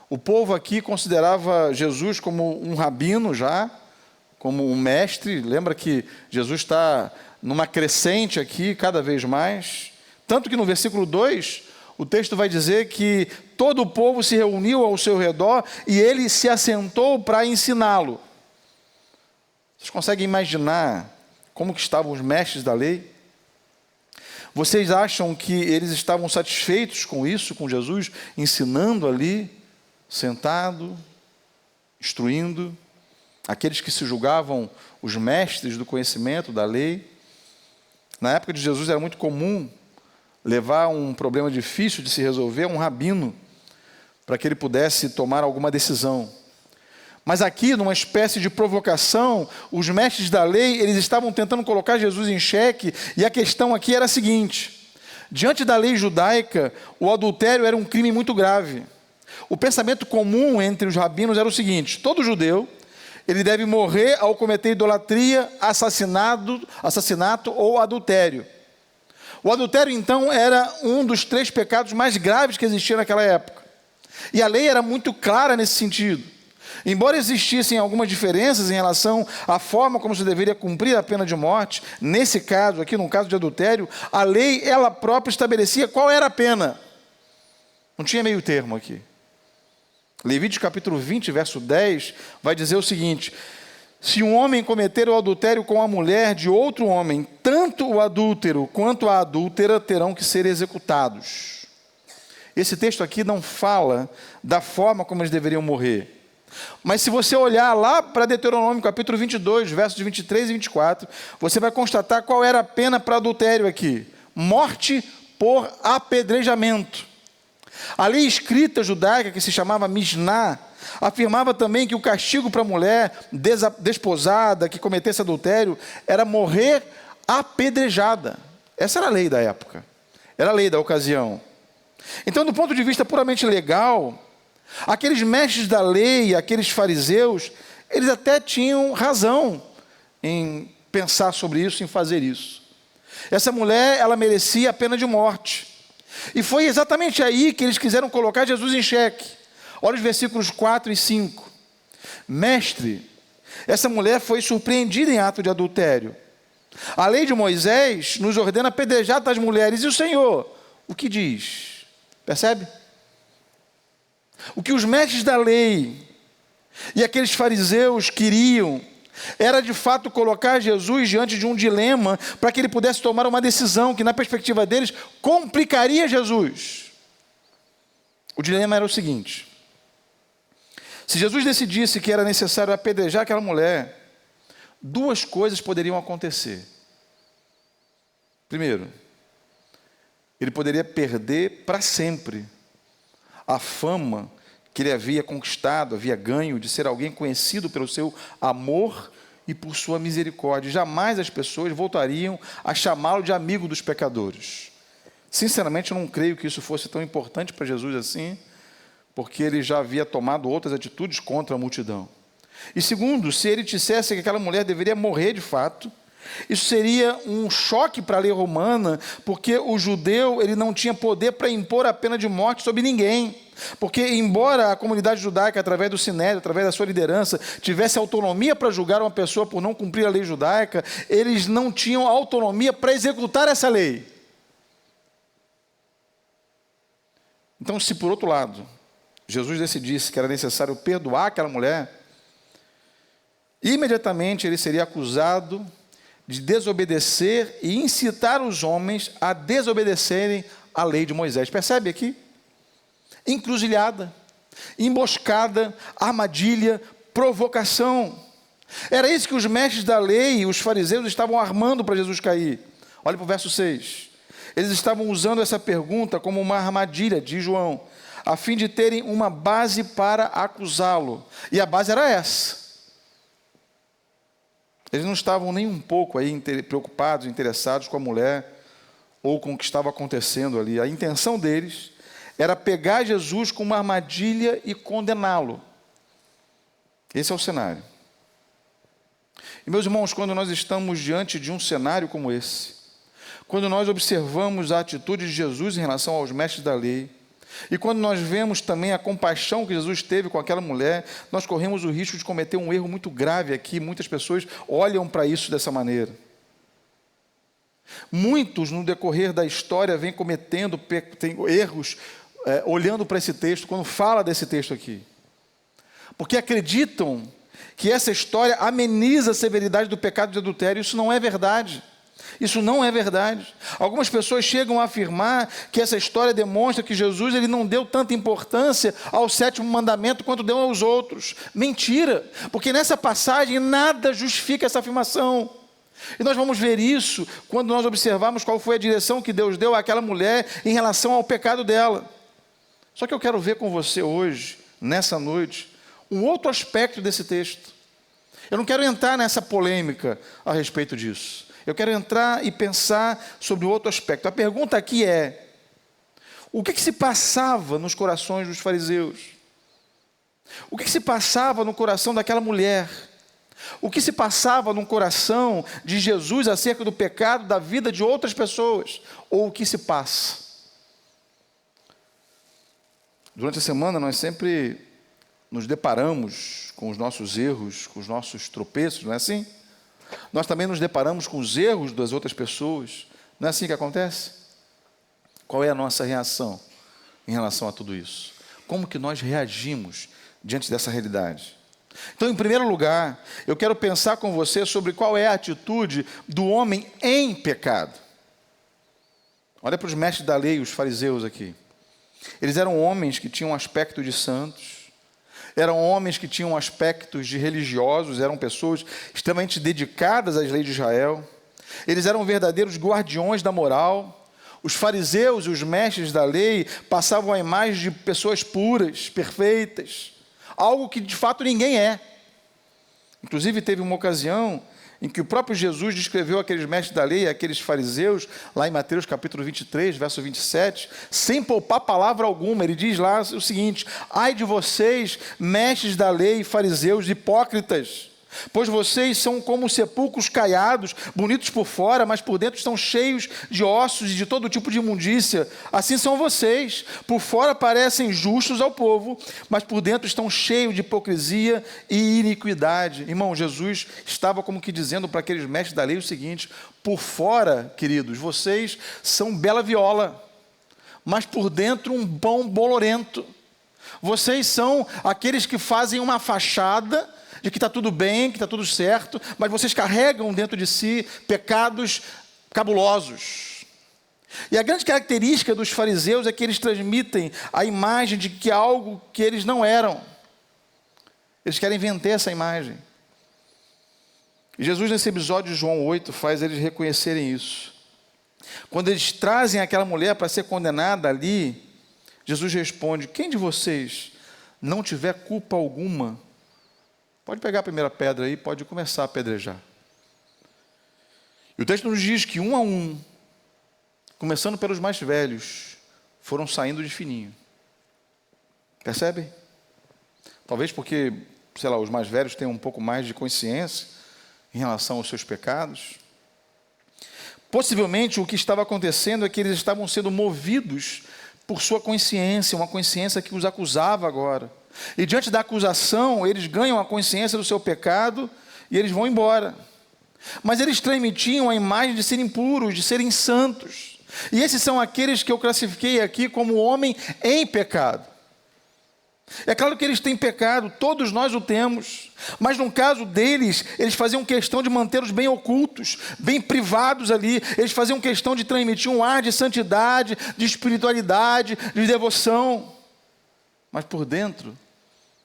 O povo aqui considerava Jesus como um rabino já, como um mestre. Lembra que Jesus está numa crescente aqui, cada vez mais. Tanto que no versículo 2, o texto vai dizer que todo o povo se reuniu ao seu redor e ele se assentou para ensiná-lo. Vocês conseguem imaginar como que estavam os mestres da lei? Vocês acham que eles estavam satisfeitos com isso, com Jesus ensinando ali, sentado, instruindo? Aqueles que se julgavam os mestres do conhecimento da lei. Na época de Jesus era muito comum levar um problema difícil de se resolver a um rabino, para que ele pudesse tomar alguma decisão. Mas aqui, numa espécie de provocação, os mestres da lei, eles estavam tentando colocar Jesus em xeque, e a questão aqui era a seguinte: diante da lei judaica, o adultério era um crime muito grave. O pensamento comum entre os rabinos era o seguinte: todo judeu, ele deve morrer ao cometer idolatria, assassinato ou adultério. O adultério, então, era um dos 3 pecados mais graves que existiam naquela época. E a lei era muito clara nesse sentido. Embora existissem algumas diferenças em relação à forma como se deveria cumprir a pena de morte, nesse caso aqui, no caso de adultério, a lei, ela própria estabelecia qual era a pena. Não tinha meio termo aqui. Levítico capítulo 20, verso 10, vai dizer o seguinte: se um homem cometer o adultério com a mulher de outro homem, tanto o adúltero quanto a adúltera terão que ser executados. Esse texto aqui não fala da forma como eles deveriam morrer. Mas se você olhar lá para Deuteronômio capítulo 22, versos 23 e 24, você vai constatar qual era a pena para adultério aqui: morte por apedrejamento. A lei escrita judaica, que se chamava Misná, afirmava também que o castigo para a mulher desposada que cometesse adultério era morrer apedrejada. Essa era a lei da época, era a lei da ocasião. Então, do ponto de vista puramente legal, aqueles mestres da lei, aqueles fariseus, eles até tinham razão em pensar sobre isso, em fazer isso. Essa mulher, ela merecia a pena de morte. E foi exatamente aí que eles quiseram colocar Jesus em xeque. Olha os versículos 4 e 5. Mestre, essa mulher foi surpreendida em ato de adultério. A lei de Moisés nos ordena apedrejar tais mulheres. E o Senhor, o que diz? Percebe? O que os mestres da lei e aqueles fariseus queriam era de fato colocar Jesus diante de um dilema para que ele pudesse tomar uma decisão que, na perspectiva deles, complicaria Jesus. O dilema era o seguinte: se Jesus decidisse que era necessário apedrejar aquela mulher, 2 coisas poderiam acontecer. Primeiro, ele poderia perder para sempre a fama que ele havia conquistado, havia ganho de ser alguém conhecido pelo seu amor e por sua misericórdia. Jamais as pessoas voltariam a chamá-lo de amigo dos pecadores. Sinceramente, eu não creio que isso fosse tão importante para Jesus assim, porque ele já havia tomado outras atitudes contra a multidão. E segundo, se ele dissesse que aquela mulher deveria morrer de fato, isso seria um choque para a lei romana, porque o judeu, ele não tinha poder para impor a pena de morte sobre ninguém. Porque, embora a comunidade judaica, através do Sinédrio, através da sua liderança, tivesse autonomia para julgar uma pessoa por não cumprir a lei judaica, eles não tinham autonomia para executar essa lei. Então, se por outro lado, Jesus decidisse que era necessário perdoar aquela mulher, imediatamente ele seria acusado de desobedecer e incitar os homens a desobedecerem a lei de Moisés. Percebe aqui? Encruzilhada, emboscada, armadilha, provocação. Era isso que os mestres da lei e os fariseus estavam armando para Jesus cair. Olha para o verso 6. Eles estavam usando essa pergunta como uma armadilha, diz João, a fim de terem uma base para acusá-lo. E a base era essa. Eles não estavam nem um pouco aí preocupados, interessados com a mulher ou com o que estava acontecendo ali. A intenção deles era pegar Jesus com uma armadilha e condená-lo. Esse é o cenário. E, meus irmãos, quando nós estamos diante de um cenário como esse, quando nós observamos a atitude de Jesus em relação aos mestres da lei, e quando nós vemos também a compaixão que Jesus teve com aquela mulher, nós corremos o risco de cometer um erro muito grave aqui. Muitas pessoas olham para isso dessa maneira. Muitos, no decorrer da história, vêm cometendo erros, olhando para esse texto, quando fala desse texto aqui. Porque acreditam que essa história ameniza a severidade do pecado de adultério. Isso não é verdade. Isso não é verdade. Algumas pessoas chegam a afirmar que essa história demonstra que Jesus ele não deu tanta importância ao 7º mandamento quanto deu aos outros. Mentira, porque nessa passagem nada justifica essa afirmação. E nós vamos ver isso quando nós observarmos qual foi a direção que Deus deu àquela mulher em relação ao pecado dela. Só que eu quero ver com você hoje, nessa noite, um outro aspecto desse texto. Eu não quero entrar nessa polêmica a respeito disso. Eu quero entrar e pensar sobre outro aspecto. A pergunta aqui é: o que se passava nos corações dos fariseus? O que se passava no coração daquela mulher? O que se passava no coração de Jesus acerca do pecado da vida de outras pessoas? Ou o que se passa? Durante a semana nós sempre nos deparamos com os nossos erros, com os nossos tropeços, não é assim? Nós também nos deparamos com os erros das outras pessoas. Não é assim que acontece? Qual é a nossa reação em relação a tudo isso? Como que nós reagimos diante dessa realidade? Então, em primeiro lugar, eu quero pensar com você sobre qual é a atitude do homem em pecado. Olha para os mestres da lei, os fariseus aqui. Eles eram homens que tinham um aspecto de santos, eram homens que tinham aspectos de religiosos, eram pessoas extremamente dedicadas às leis de Israel. Eles eram verdadeiros guardiões da moral. Os fariseus e os mestres da lei passavam a imagem de pessoas puras, perfeitas, algo que de fato ninguém é. Inclusive teve uma ocasião em que o próprio Jesus descreveu aqueles mestres da lei, aqueles fariseus, lá em Mateus capítulo 23, verso 27, sem poupar palavra alguma. Ele diz lá o seguinte: ai de vocês, mestres da lei, fariseus hipócritas, pois vocês são como sepulcros caiados, bonitos por fora, mas por dentro estão cheios de ossos e de todo tipo de imundícia. Assim são vocês, por fora parecem justos ao povo, mas por dentro estão cheios de hipocrisia e iniquidade. Irmão, Jesus estava como que dizendo para aqueles mestres da lei o seguinte: por fora, queridos, vocês são bela viola, mas por dentro um pão bolorento. Vocês são aqueles que fazem uma fachada de que está tudo bem, que está tudo certo, mas vocês carregam dentro de si pecados cabulosos. E a grande característica dos fariseus é que eles transmitem a imagem de que algo que eles não eram. Eles querem vender essa imagem. E Jesus, nesse episódio de João 8, faz eles reconhecerem isso. Quando eles trazem aquela mulher para ser condenada ali, Jesus responde: quem de vocês não tiver culpa alguma, pode pegar a primeira pedra aí e pode começar a apedrejar. E o texto nos diz que um a um, começando pelos mais velhos, foram saindo de fininho. Percebem? Talvez porque, sei lá, os mais velhos tenham um pouco mais de consciência em relação aos seus pecados. Possivelmente o que estava acontecendo é que eles estavam sendo movidos por sua consciência, uma consciência que os acusava agora. E diante da acusação, eles ganham a consciência do seu pecado e eles vão embora. Mas eles transmitiam a imagem de serem puros, de serem santos. E esses são aqueles que eu classifiquei aqui como homem em pecado. É claro que eles têm pecado, todos nós o temos. Mas no caso deles, eles faziam questão de mantê-los bem ocultos, bem privados ali. Eles faziam questão de transmitir um ar de santidade, de espiritualidade, de devoção. Mas por dentro,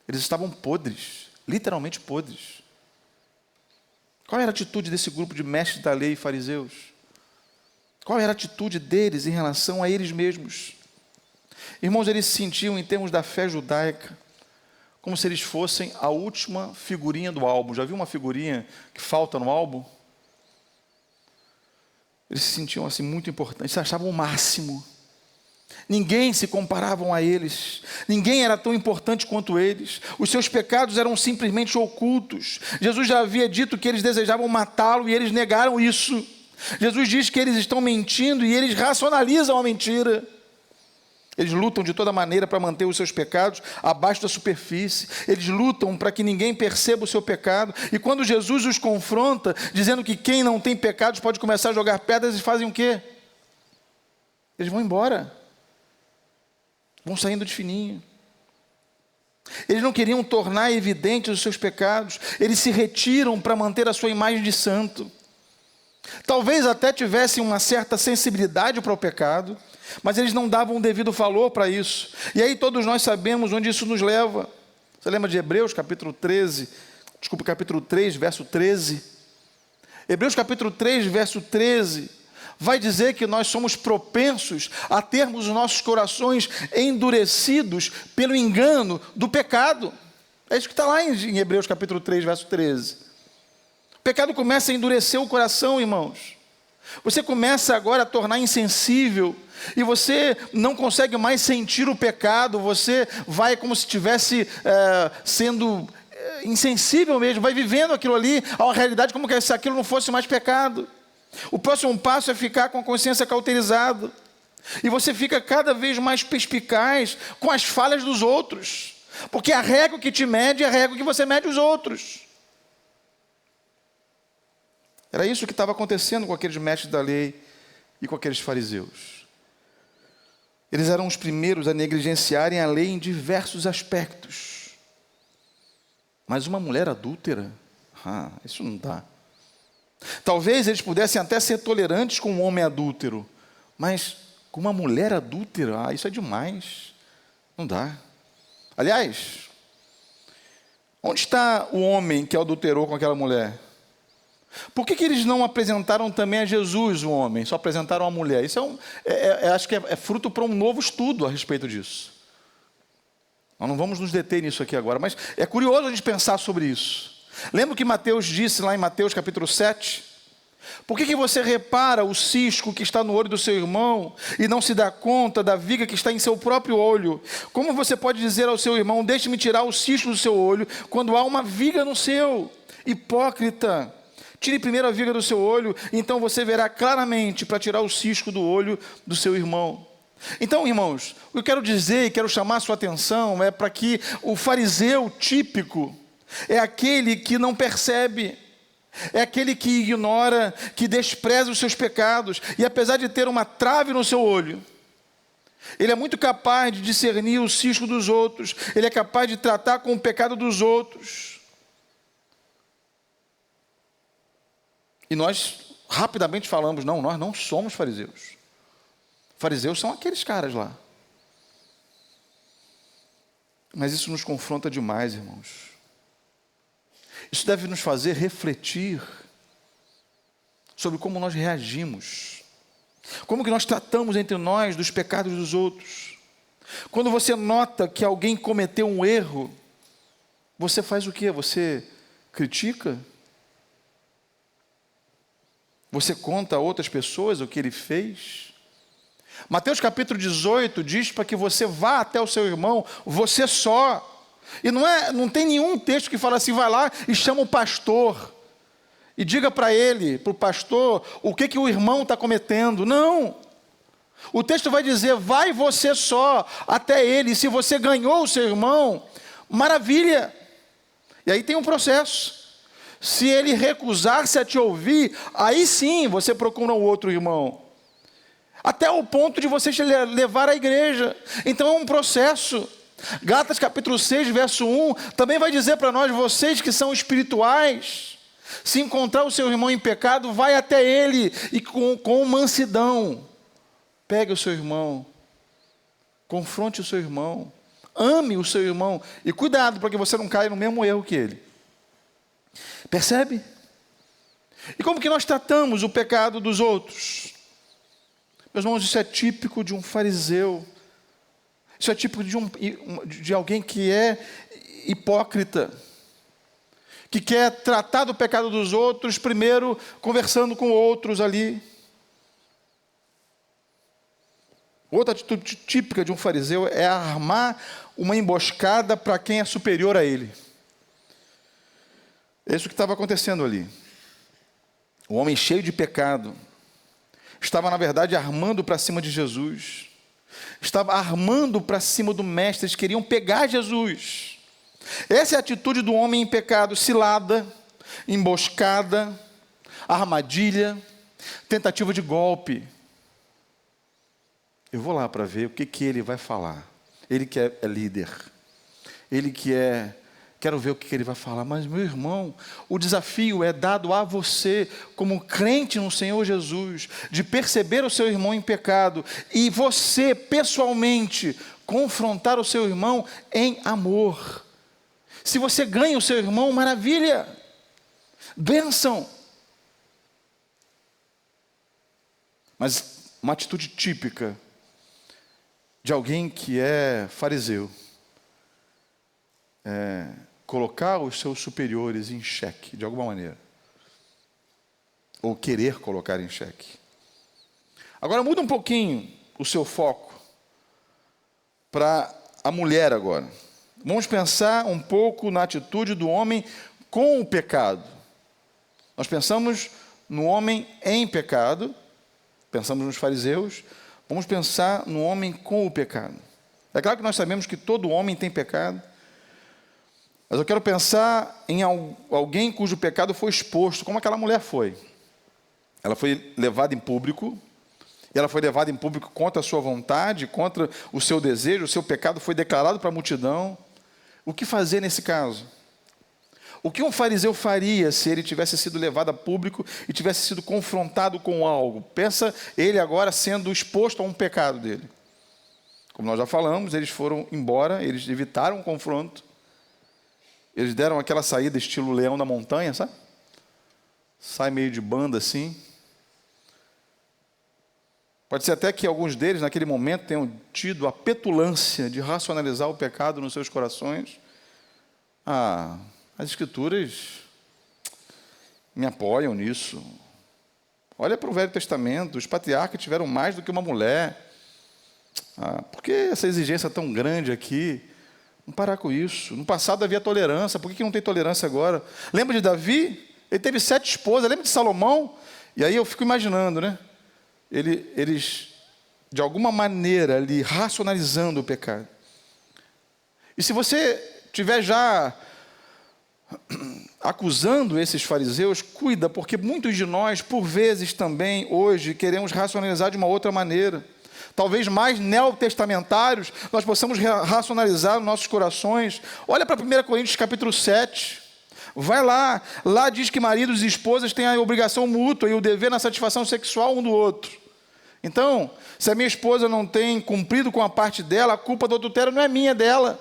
eles estavam podres, literalmente podres. Qual era a atitude desse grupo de mestres da lei e fariseus? Qual era a atitude deles em relação a eles mesmos? Irmãos, eles se sentiam, em termos da fé judaica, como se eles fossem a última figurinha do álbum. Já viu uma figurinha que falta no álbum? Eles se sentiam assim muito importantes, se achavam o máximo. Ninguém se comparavam a eles, ninguém era tão importante quanto eles, os seus pecados eram simplesmente ocultos. Jesus já havia dito que eles desejavam matá-lo e eles negaram isso. Jesus diz que eles estão mentindo e eles racionalizam a mentira. Eles lutam de toda maneira para manter os seus pecados abaixo da superfície. Eles lutam para que ninguém perceba o seu pecado. E quando Jesus os confronta, dizendo que quem não tem pecados pode começar a jogar pedras, eles fazem o quê? Eles vão embora. Vão saindo de fininho. Eles não queriam tornar evidentes os seus pecados. Eles se retiram para manter a sua imagem de santo. Talvez até tivessem uma certa sensibilidade para o pecado, mas eles não davam o devido valor para isso. E aí todos nós sabemos onde isso nos leva. Você lembra de Hebreus capítulo 3, verso 13? Hebreus capítulo 3, verso 13, vai dizer que nós somos propensos a termos os nossos corações endurecidos pelo engano do pecado. É isso que está lá em Hebreus capítulo 3, verso 13. O pecado começa a endurecer o coração, irmãos. Você começa agora a tornar insensível, e você não consegue mais sentir o pecado, você vai como se estivesse sendo insensível mesmo, vai vivendo aquilo ali, a realidade como se aquilo não fosse mais pecado. O próximo passo é ficar com a consciência cauterizada, e você fica cada vez mais perspicaz com as falhas dos outros, porque a régua que te mede é a régua que você mede os outros. Era isso que estava acontecendo com aqueles mestres da lei e com aqueles fariseus. Eles eram os primeiros a negligenciarem a lei em diversos aspectos. Mas uma mulher adúltera? Isso não dá. Talvez eles pudessem até ser tolerantes com um homem adúltero, mas com uma mulher adúltera, isso é demais. Não dá. Aliás, onde está o homem que adulterou com aquela mulher? Por que eles não apresentaram também a Jesus o homem, só apresentaram a mulher? Isso acho que é fruto para um novo estudo a respeito disso. Nós não vamos nos deter nisso aqui agora, mas é curioso a gente pensar sobre isso. Lembra que Mateus disse lá em Mateus capítulo 7? Por que você repara o cisco que está no olho do seu irmão e não se dá conta da viga que está em seu próprio olho? Como você pode dizer ao seu irmão, deixe-me tirar o cisco do seu olho, quando há uma viga no seu? Hipócrita! Tire primeiro a viga do seu olho, então você verá claramente para tirar o cisco do olho do seu irmão. Então, irmãos, o que eu quero dizer e quero chamar a sua atenção é para que o fariseu típico é aquele que não percebe, é aquele que ignora, que despreza os seus pecados, e apesar de ter uma trave no seu olho, ele é muito capaz de discernir o cisco dos outros, ele é capaz de tratar com o pecado dos outros. E nós rapidamente falamos, não, nós não somos fariseus. Fariseus são aqueles caras lá. Mas isso nos confronta demais, irmãos. Isso deve nos fazer refletir sobre como nós reagimos. Como que nós tratamos entre nós dos pecados dos outros. Quando você nota que alguém cometeu um erro, você faz o quê? Você critica? Você conta a outras pessoas o que ele fez? Mateus capítulo 18 diz para que você vá até o seu irmão, você só. E não tem nenhum texto que fala assim, vai lá e chama o pastor. E diga para ele, para o pastor, o que o irmão está cometendo. Não. O texto vai dizer, vai você só até ele. E se você ganhou o seu irmão, maravilha. E aí tem um processo. Se ele recusar-se a te ouvir, aí sim você procura um outro irmão. Até o ponto de você te levar à igreja. Então é um processo. Gálatas capítulo 6, verso 1, também vai dizer para nós, vocês que são espirituais, se encontrar o seu irmão em pecado, vai até ele e com mansidão. Pegue o seu irmão, confronte o seu irmão, ame o seu irmão, e cuidado para que você não caia no mesmo erro que ele. Percebe? E como que nós tratamos o pecado dos outros? Meus irmãos, isso é típico de um fariseu. Isso é típico de alguém que é hipócrita, que quer tratar do pecado dos outros, primeiro conversando com outros ali. Outra atitude típica de um fariseu é armar uma emboscada para quem é superior a ele. É isso que estava acontecendo ali. O homem cheio de pecado estava, na verdade, armando para cima de Jesus. Estava armando para cima do mestre. Eles queriam pegar Jesus. Essa é a atitude do homem em pecado: cilada, emboscada, armadilha, tentativa de golpe. Eu vou lá para ver o que ele vai falar. Ele que é líder. Ele que é... Quero ver o que ele vai falar. Mas, meu irmão, o desafio é dado a você, como crente no Senhor Jesus, de perceber o seu irmão em pecado e você, pessoalmente, confrontar o seu irmão em amor. Se você ganha o seu irmão, maravilha, bênção. Mas uma atitude típica de alguém que é fariseu é colocar os seus superiores em xeque, de alguma maneira. Ou querer colocar em xeque. Agora muda um pouquinho o seu foco para a mulher agora. Vamos pensar um pouco na atitude do homem com o pecado. Nós pensamos no homem em pecado, pensamos nos fariseus, vamos pensar no homem com o pecado. É claro que nós sabemos que todo homem tem pecado, mas eu quero pensar em alguém cujo pecado foi exposto, como aquela mulher foi. Ela foi levada em público, e ela foi levada em público contra a sua vontade, contra o seu desejo, o seu pecado foi declarado para a multidão. O que fazer nesse caso? O que um fariseu faria se ele tivesse sido levado a público e tivesse sido confrontado com algo? Pensa ele agora sendo exposto a um pecado dele. Como nós já falamos, eles foram embora, eles evitaram o confronto. Eles deram aquela saída estilo leão da montanha, sabe? Sai meio de banda assim. Pode ser até que alguns deles, naquele momento, tenham tido a petulância de racionalizar o pecado nos seus corações. As Escrituras me apoiam nisso. Olha para o Velho Testamento, os patriarcas tiveram mais do que uma mulher. Por que essa exigência tão grande aqui? Vamos parar com isso. No passado havia tolerância, por que não tem tolerância agora? Lembra de Davi? Ele teve 7 esposas. Lembra de Salomão? E aí eu fico imaginando, né? Eles, de alguma maneira, ali, racionalizando o pecado. E se você estiver já acusando esses fariseus, cuida, porque muitos de nós, por vezes também, hoje, queremos racionalizar de uma outra maneira. Talvez mais neotestamentários, nós possamos racionalizar nos nossos corações. Olha para 1 Coríntios capítulo 7. Vai lá. Lá diz que maridos e esposas têm a obrigação mútua e o dever na satisfação sexual um do outro. Então, se a minha esposa não tem cumprido com a parte dela, a culpa do adultério não é minha, é dela.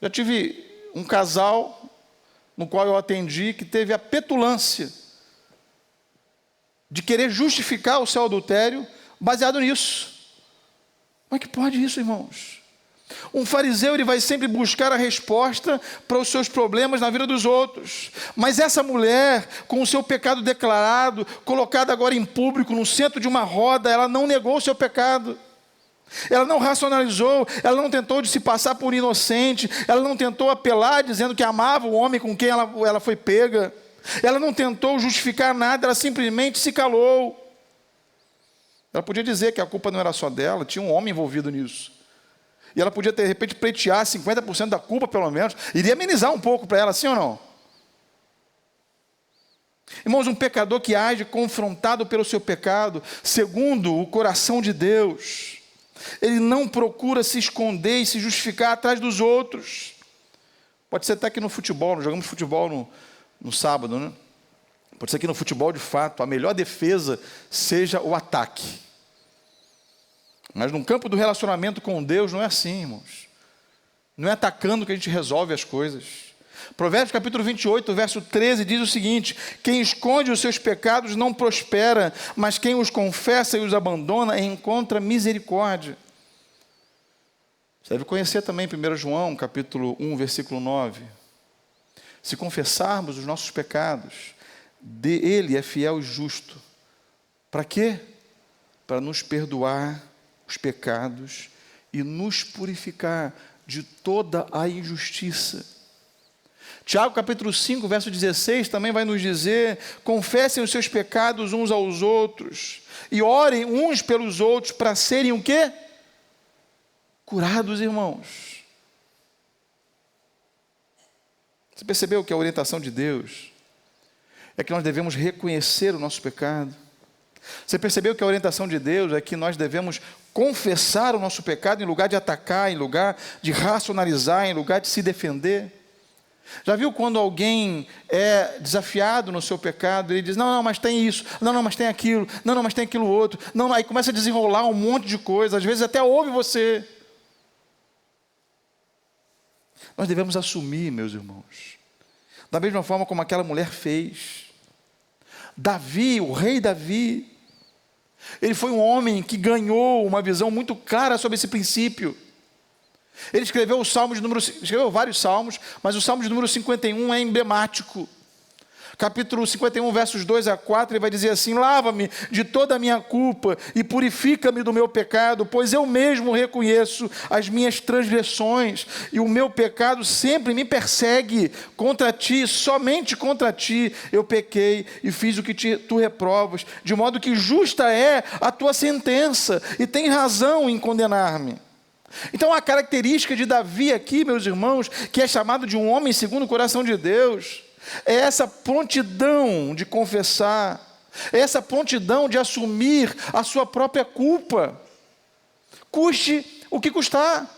Já tive um casal no qual eu atendi que teve a petulância de querer justificar o seu adultério baseado nisso. Como é que pode isso, irmãos? Um fariseu, ele vai sempre buscar a resposta para os seus problemas na vida dos outros. Mas essa mulher, com o seu pecado declarado, colocada agora em público, no centro de uma roda, ela não negou o seu pecado. Ela não racionalizou, ela não tentou de se passar por inocente, ela não tentou apelar dizendo que amava o homem com quem ela foi pega. Ela não tentou justificar nada, ela simplesmente se calou. Ela podia dizer que a culpa não era só dela, tinha um homem envolvido nisso. E ela podia, de repente, pleitear 50% da culpa, pelo menos. Iria amenizar um pouco para ela, sim ou não? Irmãos, um pecador que age confrontado pelo seu pecado, segundo o coração de Deus, ele não procura se esconder e se justificar atrás dos outros. Pode ser até que no futebol, nós jogamos futebol no sábado, né? Pode ser que no futebol, de fato, a melhor defesa seja o ataque. Mas no campo do relacionamento com Deus não é assim, irmãos. Não é atacando que a gente resolve as coisas. Provérbios capítulo 28, verso 13, diz o seguinte: quem esconde os seus pecados não prospera, mas quem os confessa e os abandona encontra misericórdia. Você deve conhecer também 1 João capítulo 1, versículo 9. Se confessarmos os nossos pecados, Ele é fiel e justo. Para quê? Para nos perdoar os pecados e nos purificar de toda a injustiça. Tiago capítulo 5, verso 16, também vai nos dizer: confessem os seus pecados uns aos outros e orem uns pelos outros para serem o quê? Curados, irmãos. Você percebeu que a orientação de Deus é que nós devemos reconhecer o nosso pecado? Você percebeu que a orientação de Deus é que nós devemos confessar o nosso pecado em lugar de atacar, em lugar de racionalizar, em lugar de se defender? Já viu quando alguém é desafiado no seu pecado, ele diz: não, mas tem isso, não, mas tem aquilo, não, mas tem aquilo outro, não, aí começa a desenrolar um monte de coisa, às vezes até ouve você. Nós devemos assumir, meus irmãos, da mesma forma como aquela mulher fez. Davi, o rei Davi, Ele foi um homem que ganhou uma visão muito clara sobre esse princípio. Ele escreveu escreveu vários salmos, mas o salmo de número 51 é emblemático. Capítulo 51, versos 2 a 4, ele vai dizer assim: lava-me de toda a minha culpa e purifica-me do meu pecado, pois eu mesmo reconheço as minhas transgressões e o meu pecado sempre me persegue. Contra ti, somente contra ti, eu pequei e fiz o que tu reprovas, de modo que justa é a tua sentença e tem razão em condenar-me. Então a característica de Davi aqui, meus irmãos, que é chamado de um homem segundo o coração de Deus, é essa prontidão de confessar, é essa prontidão de assumir a sua própria culpa, custe o que custar.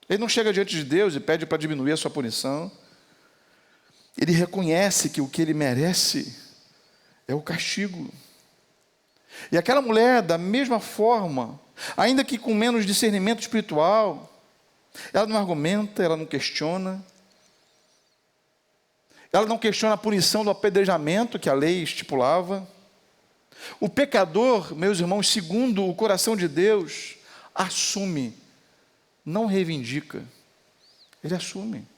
Ele não chega diante de Deus e pede para diminuir a sua punição. Ele reconhece que o que ele merece é o castigo. E aquela mulher, da mesma forma, ainda que com menos discernimento espiritual, ela não argumenta, ela não questiona. Ela não questiona a punição do apedrejamento que a lei estipulava. O pecador, meus irmãos, segundo o coração de Deus, assume, não reivindica. Ele assume.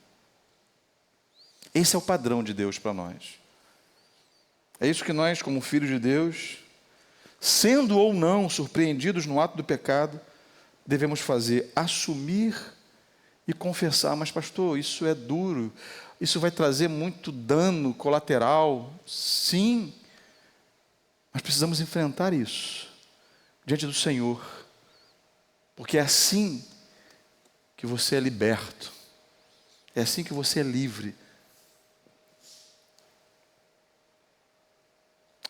Esse é o padrão de Deus para nós. É isso que nós, como filhos de Deus, sendo ou não surpreendidos no ato do pecado, devemos fazer: assumir e confessar. Mas pastor, isso é duro, isso vai trazer muito dano colateral. Sim, mas precisamos enfrentar isso diante do Senhor, porque é assim que você é liberto, é assim que você é livre.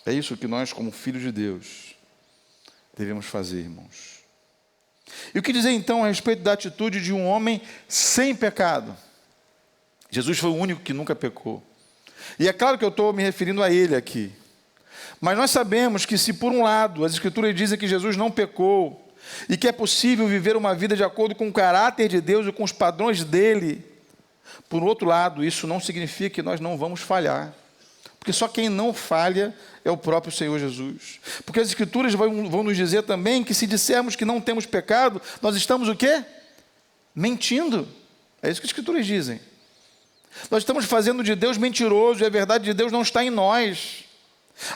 É isso que nós, como filhos de Deus, devemos fazer, irmãos. E o que dizer então a respeito da atitude de um homem sem pecado? Jesus foi o único que nunca pecou. E é claro que eu estou me referindo a ele aqui. Mas nós sabemos que, se por um lado as Escrituras dizem que Jesus não pecou e que é possível viver uma vida de acordo com o caráter de Deus e com os padrões dele, por outro lado, isso não significa que nós não vamos falhar. Porque só quem não falha é o próprio Senhor Jesus. Porque as Escrituras vão nos dizer também que, se dissermos que não temos pecado, nós estamos o quê? Mentindo. É isso que as Escrituras dizem. Nós estamos fazendo de Deus mentiroso e a verdade de Deus não está em nós.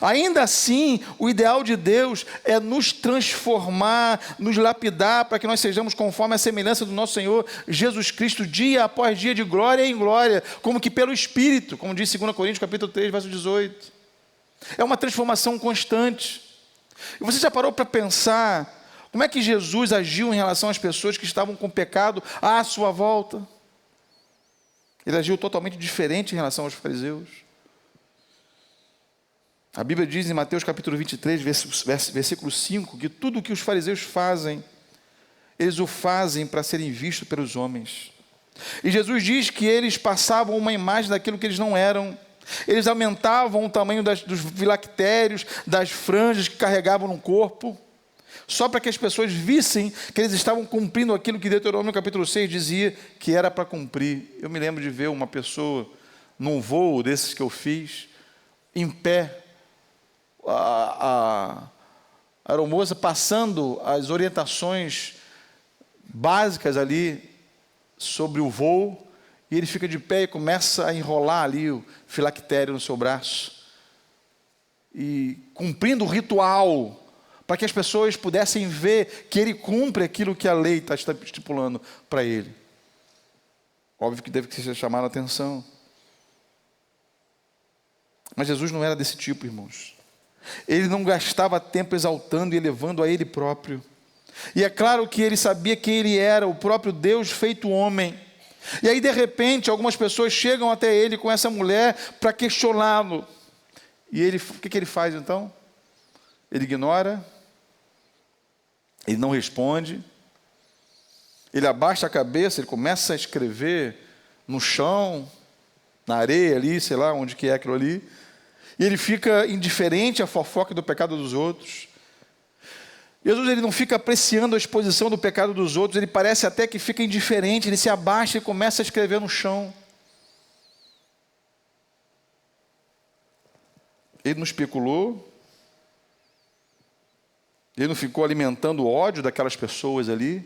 Ainda assim, o ideal de Deus é nos transformar, nos lapidar, para que nós sejamos conforme a semelhança do nosso Senhor Jesus Cristo, dia após dia, de glória em glória, como que pelo Espírito, como diz 2 Coríntios capítulo 3, verso 18. É uma transformação constante. E você já parou para pensar como é que Jesus agiu em relação às pessoas que estavam com pecado à sua volta? Ele agiu totalmente diferente em relação aos fariseus. A Bíblia diz em Mateus capítulo 23, versículo 5, que tudo o que os fariseus fazem, eles o fazem para serem vistos pelos homens. E Jesus diz que eles passavam uma imagem daquilo que eles não eram. Eles aumentavam o tamanho dos filactérios, das franjas que carregavam no corpo, só para que as pessoas vissem que eles estavam cumprindo aquilo que Deuteronômio capítulo 6 dizia que era para cumprir. Eu me lembro de ver uma pessoa num voo desses que eu fiz, em pé, a aeromoça passando as orientações básicas ali sobre o voo, e ele fica de pé e começa a enrolar ali o filactério no seu braço, e cumprindo o ritual, para que as pessoas pudessem ver que ele cumpre aquilo que a lei está estipulando para ele. Óbvio que deve ser chamado a atenção. Mas Jesus não era desse tipo, irmãos. Ele não gastava tempo exaltando e elevando a ele próprio. E é claro que ele sabia quem ele era, o próprio Deus feito homem. E aí, de repente, algumas pessoas chegam até ele com essa mulher para questioná-lo. E ele, o que ele faz então? Ele ignora, ele não responde, ele abaixa a cabeça, ele começa a escrever no chão, na areia ali, sei lá onde que é aquilo ali. E ele fica indiferente à fofoca do pecado dos outros. Jesus, ele não fica apreciando a exposição do pecado dos outros, ele parece até que fica indiferente, ele se abaixa e começa a escrever no chão. Ele não especulou, Ele não ficou alimentando o ódio daquelas pessoas ali.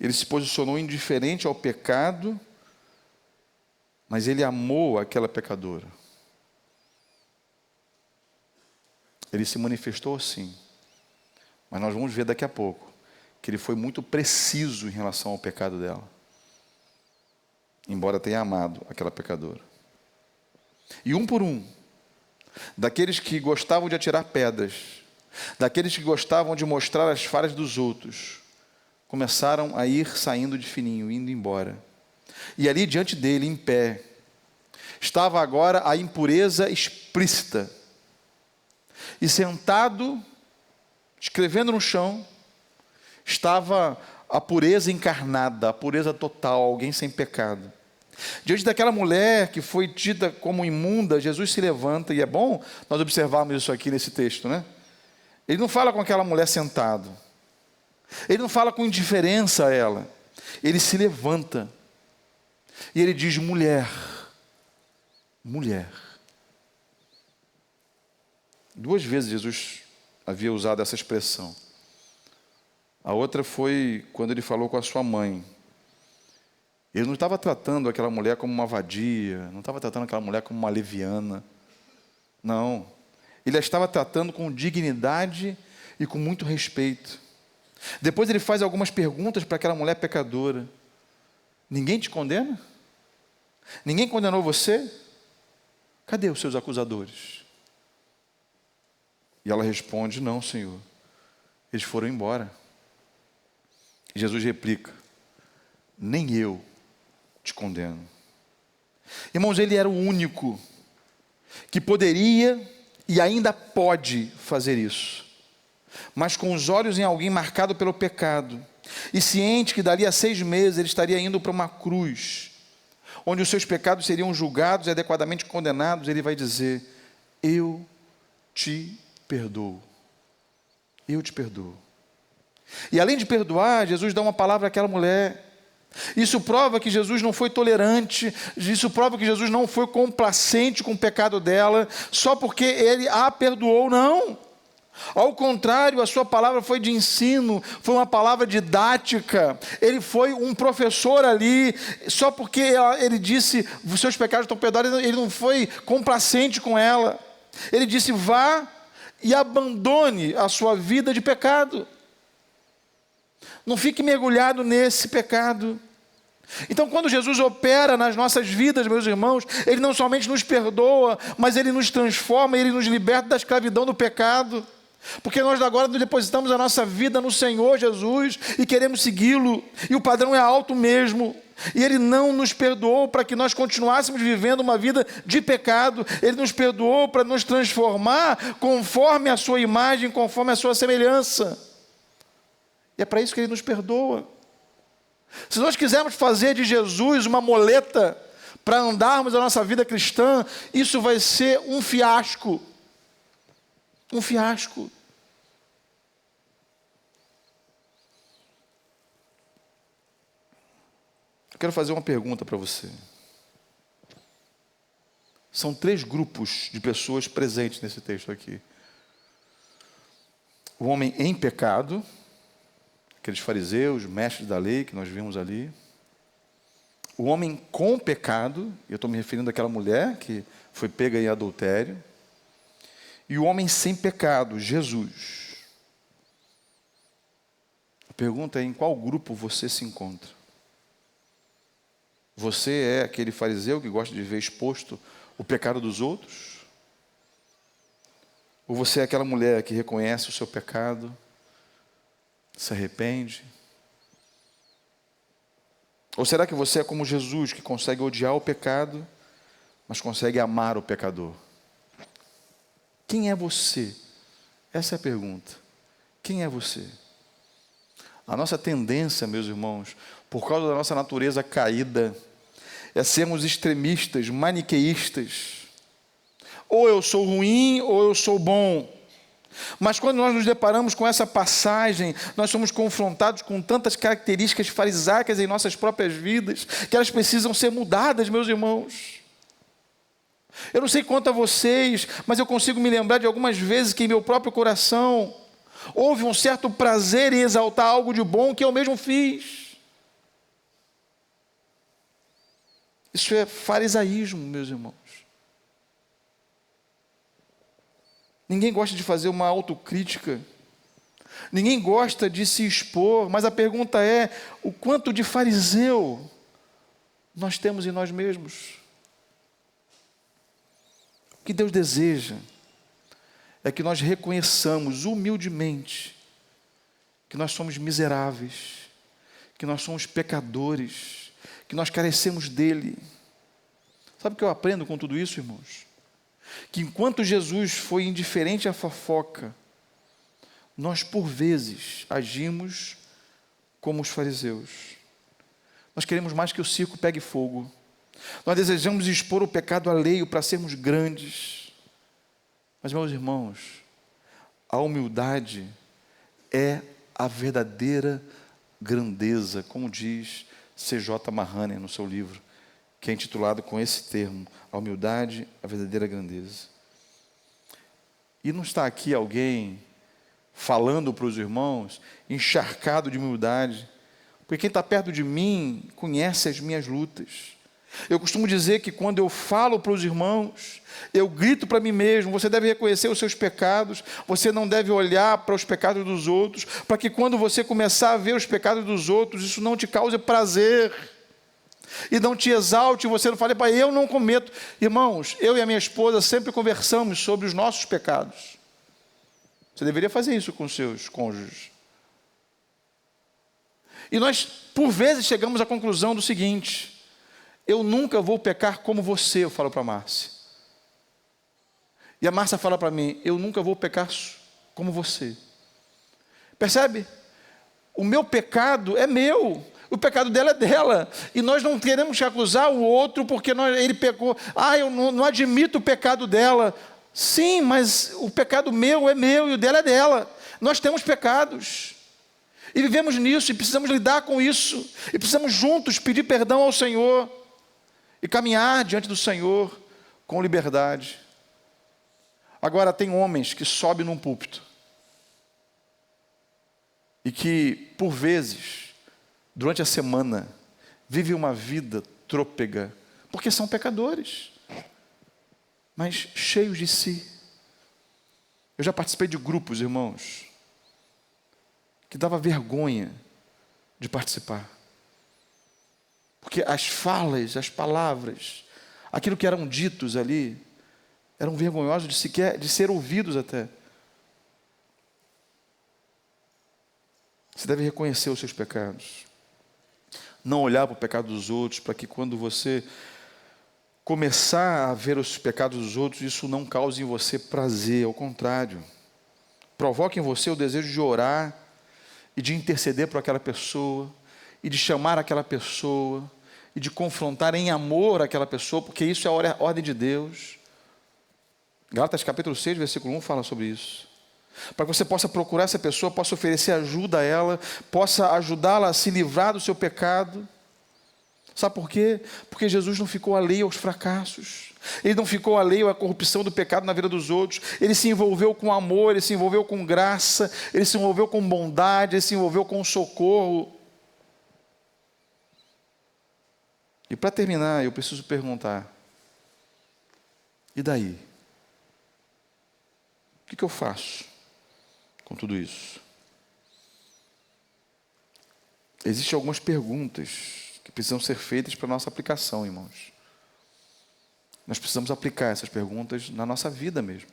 Ele se posicionou indiferente ao pecado, mas ele amou aquela pecadora. Ele se manifestou assim. Mas nós vamos ver daqui a pouco que ele foi muito preciso em relação ao pecado dela, embora tenha amado aquela pecadora. E um por um, daqueles que gostavam de atirar pedras, daqueles que gostavam de mostrar as falhas dos outros, começaram a ir saindo de fininho, indo embora. E ali diante dele, em pé, estava agora a impureza explícita. E sentado, escrevendo no chão, estava a pureza encarnada, a pureza total, alguém sem pecado. Diante daquela mulher que foi tida como imunda, Jesus se levanta, e é bom nós observarmos isso aqui nesse texto, né? Ele não fala com aquela mulher sentado. Ele não fala com indiferença a ela. Ele se levanta. E ele diz: mulher, mulher. 2 vezes Jesus havia usado essa expressão. A outra foi quando ele falou com a sua mãe. Ele não estava tratando aquela mulher como uma vadia, não estava tratando aquela mulher como uma leviana. Não. Ele a estava tratando com dignidade e com muito respeito. Depois ele faz algumas perguntas para aquela mulher pecadora. Ninguém te condena? Ninguém condenou você? Cadê os seus acusadores? E ela responde: não, Senhor. Eles foram embora. E Jesus replica: nem eu te condeno. Irmãos, ele era o único que poderia e ainda pode fazer isso. Mas com os olhos em alguém marcado pelo pecado, e ciente que dali a 6 meses ele estaria indo para uma cruz, onde os seus pecados seriam julgados e adequadamente condenados, ele vai dizer: eu te perdoo. Eu te perdoo. E além de perdoar, Jesus dá uma palavra àquela mulher. Isso prova que Jesus não foi tolerante, isso prova que Jesus não foi complacente com o pecado dela, só porque ele a perdoou, não. Ao contrário, a sua palavra foi de ensino, foi uma palavra didática. Ele foi um professor ali, só porque ele disse: os seus pecados estão perdoados, ele não foi complacente com ela. Ele disse: vá e abandone a sua vida de pecado. Não fique mergulhado nesse pecado. Então, quando Jesus opera nas nossas vidas, meus irmãos, ele não somente nos perdoa, mas ele nos transforma, ele nos liberta da escravidão do pecado. Porque nós agora depositamos a nossa vida no Senhor Jesus e queremos segui-lo, e o padrão é alto mesmo. E ele não nos perdoou para que nós continuássemos vivendo uma vida de pecado. Ele nos perdoou para nos transformar conforme a sua imagem, conforme a sua semelhança. E é para isso que ele nos perdoa. Se nós quisermos fazer de Jesus uma moleta para andarmos a nossa vida cristã, isso vai ser um fiasco. Um fiasco. Eu quero fazer uma pergunta para você. São 3 grupos de pessoas presentes nesse texto aqui. O homem em pecado, aqueles fariseus, mestres da lei que nós vimos ali. O homem com pecado, eu estou me referindo àquela mulher que foi pega em adultério. E o homem sem pecado, Jesus. A pergunta é: em qual grupo você se encontra? Você é aquele fariseu que gosta de ver exposto o pecado dos outros? Ou você é aquela mulher que reconhece o seu pecado, se arrepende? Ou será que você é como Jesus, que consegue odiar o pecado, mas consegue amar o pecador? Quem é você? Essa é a pergunta. Quem é você? A nossa tendência, meus irmãos, por causa da nossa natureza caída, é sermos extremistas, maniqueístas. Ou eu sou ruim, ou eu sou bom. Mas quando nós nos deparamos com essa passagem, nós somos confrontados com tantas características farisaicas em nossas próprias vidas, que elas precisam ser mudadas, meus irmãos. Eu não sei quanto a vocês, mas eu consigo me lembrar de algumas vezes que em meu próprio coração, Houve um certo prazer em exaltar algo de bom que eu mesmo fiz. Isso é farisaísmo, meus irmãos. Ninguém gosta de fazer uma autocrítica. Ninguém gosta de se expor, mas a pergunta é: o quanto de fariseu nós temos em nós mesmos? O que Deus deseja é que nós reconheçamos humildemente que nós somos miseráveis, que nós somos pecadores, que nós carecemos dele. Sabe o que eu aprendo com tudo isso, irmãos? Que enquanto Jesus foi indiferente à fofoca, nós por vezes agimos como os fariseus. Nós queremos mais que o circo pegue fogo. Nós desejamos expor o pecado alheio para sermos grandes. Mas, meus irmãos, a humildade é a verdadeira grandeza, como diz C.J. Mahaney no seu livro, que é intitulado com esse termo: a humildade, a verdadeira grandeza. E não está aqui alguém falando para os irmãos, encharcado de humildade, porque quem está perto de mim conhece as minhas lutas. Eu costumo dizer que quando eu falo para os irmãos, eu grito para mim mesmo: você deve reconhecer os seus pecados, você não deve olhar para os pecados dos outros, para que quando você começar a ver os pecados dos outros, isso não te cause prazer, e não te exalte, você não fale: pai, eu não cometo. Irmãos, eu e a minha esposa sempre conversamos sobre os nossos pecados. Você deveria fazer isso com seus cônjuges. E nós, por vezes, chegamos à conclusão do seguinte: eu nunca vou pecar como você, eu falo para a Márcia. E a Márcia fala para mim: eu nunca vou pecar como você. Percebe? O meu pecado é meu, o pecado dela é dela. E nós não queremos acusar o outro porque ele pecou. Eu não admito o pecado dela. Sim, mas o pecado meu é meu e o dela é dela. Nós temos pecados. E vivemos nisso, e precisamos lidar com isso. E precisamos juntos pedir perdão ao Senhor. E caminhar diante do Senhor com liberdade. Agora, tem homens que sobem num púlpito e que, por vezes, durante a semana, vivem uma vida trôpega, porque são pecadores, mas cheios de si. Eu já participei de grupos, irmãos, que dava vergonha de participar. Porque as falas, as palavras, aquilo que eram ditos ali, eram vergonhosos de ser ouvidos até. Você deve reconhecer os seus pecados. Não olhar para o pecado dos outros, para que quando você começar a ver os pecados dos outros, isso não cause em você prazer, ao contrário. Provoque em você o desejo de orar e de interceder por aquela pessoa, e de chamar aquela pessoa, e de confrontar em amor aquela pessoa, porque isso é a ordem de Deus. Gálatas capítulo 6, versículo 1 fala sobre isso. Para que você possa procurar essa pessoa, possa oferecer ajuda a ela, possa ajudá-la a se livrar do seu pecado. Sabe por quê? Porque Jesus não ficou alheio aos fracassos. Ele não ficou alheio à corrupção do pecado na vida dos outros. Ele se envolveu com amor, ele se envolveu com graça, ele se envolveu com bondade, ele se envolveu com socorro. E para terminar, eu preciso perguntar: e daí? O que eu faço com tudo isso? Existem algumas perguntas que precisam ser feitas para a nossa aplicação, irmãos. Nós precisamos aplicar essas perguntas na nossa vida mesmo.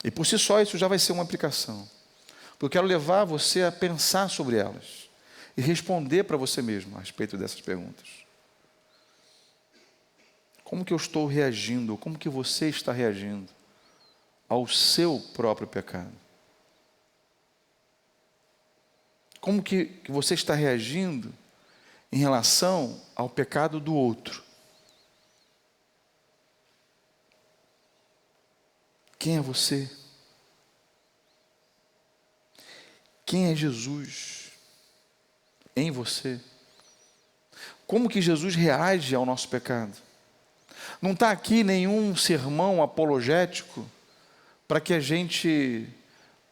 E por si só isso já vai ser uma aplicação. Porque eu quero levar você a pensar sobre elas e responder para você mesmo a respeito dessas perguntas. Como que eu estou reagindo? Como que você está reagindo ao seu próprio pecado? Como que você está reagindo em relação ao pecado do outro? Quem é você? Quem é Jesus em você? Como que Jesus reage ao nosso pecado? Não está aqui nenhum sermão apologético para que a gente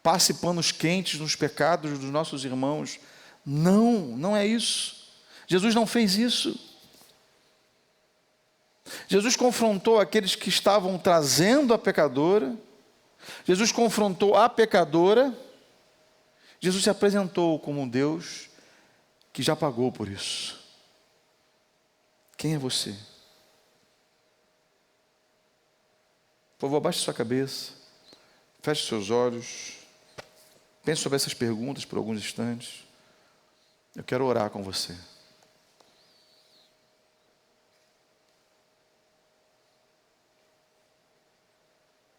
passe panos quentes nos pecados dos nossos irmãos. Não, não é isso. Jesus não fez isso. Jesus confrontou aqueles que estavam trazendo a pecadora. Jesus confrontou a pecadora. Jesus se apresentou como um Deus que já pagou por isso. Quem é você? Por favor, abaixe sua cabeça, feche seus olhos, pense sobre essas perguntas por alguns instantes. Eu quero orar com você.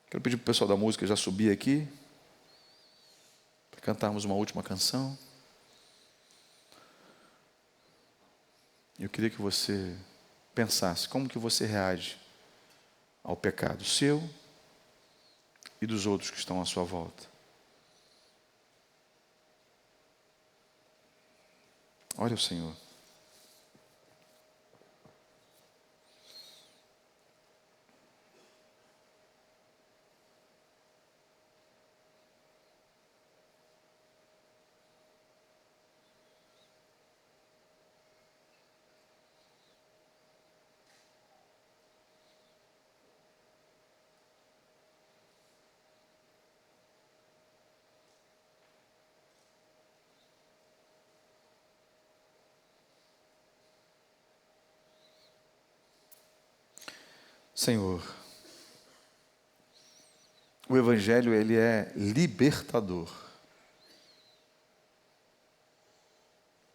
Quero pedir para o pessoal da música já subir aqui, para cantarmos uma última canção. Eu queria que você pensasse como que você reage ao pecado seu e dos outros que estão à sua volta. Olha o Senhor. Senhor, o Evangelho, ele é libertador.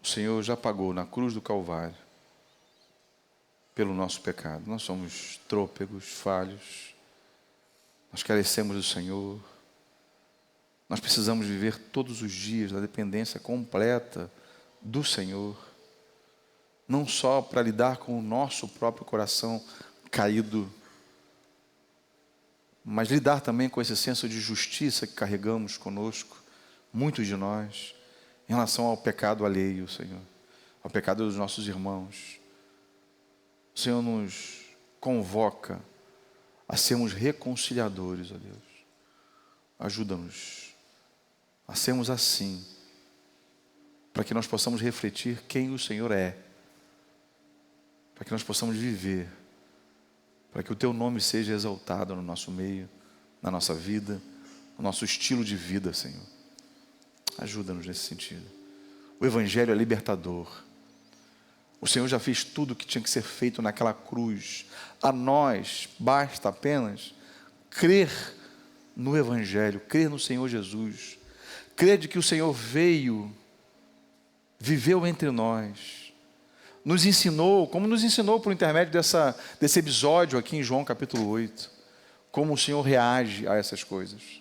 O Senhor já pagou na cruz do Calvário pelo nosso pecado. Nós somos trôpegos, falhos, nós carecemos do Senhor. Nós precisamos viver todos os dias na dependência completa do Senhor, não só para lidar com o nosso próprio coração caído, mas lidar também com esse senso de justiça que carregamos conosco, muitos de nós, em relação ao pecado alheio, Senhor, ao pecado dos nossos irmãos. O Senhor nos convoca a sermos reconciliadores, ó Deus. Ajuda-nos a sermos assim, para que nós possamos refletir quem o Senhor é, para que nós possamos viver, para que o Teu nome seja exaltado no nosso meio, na nossa vida, no nosso estilo de vida, Senhor. Ajuda-nos nesse sentido. O Evangelho é libertador. O Senhor já fez tudo o que tinha que ser feito naquela cruz. A nós basta apenas crer no Evangelho, crer no Senhor Jesus, crer de que o Senhor veio, viveu entre nós, nos ensinou, como nos ensinou por intermédio desse episódio aqui em João capítulo 8, como o Senhor reage a essas coisas.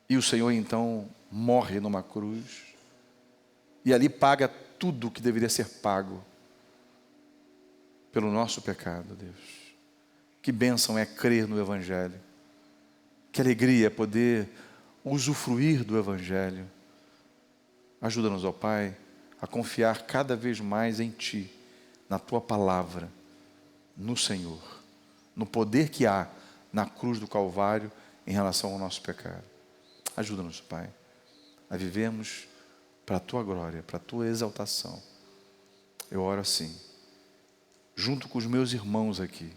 E o Senhor então morre numa cruz, e ali paga tudo o que deveria ser pago pelo nosso pecado, Deus. Que bênção é crer no Evangelho, que alegria é poder usufruir do Evangelho. Ajuda-nos, ó Pai, a confiar cada vez mais em Ti, na Tua palavra, no Senhor, no poder que há na cruz do Calvário em relação ao nosso pecado. Ajuda-nos, Pai, a vivermos para a Tua glória, para a Tua exaltação. Eu oro assim, junto com os meus irmãos aqui.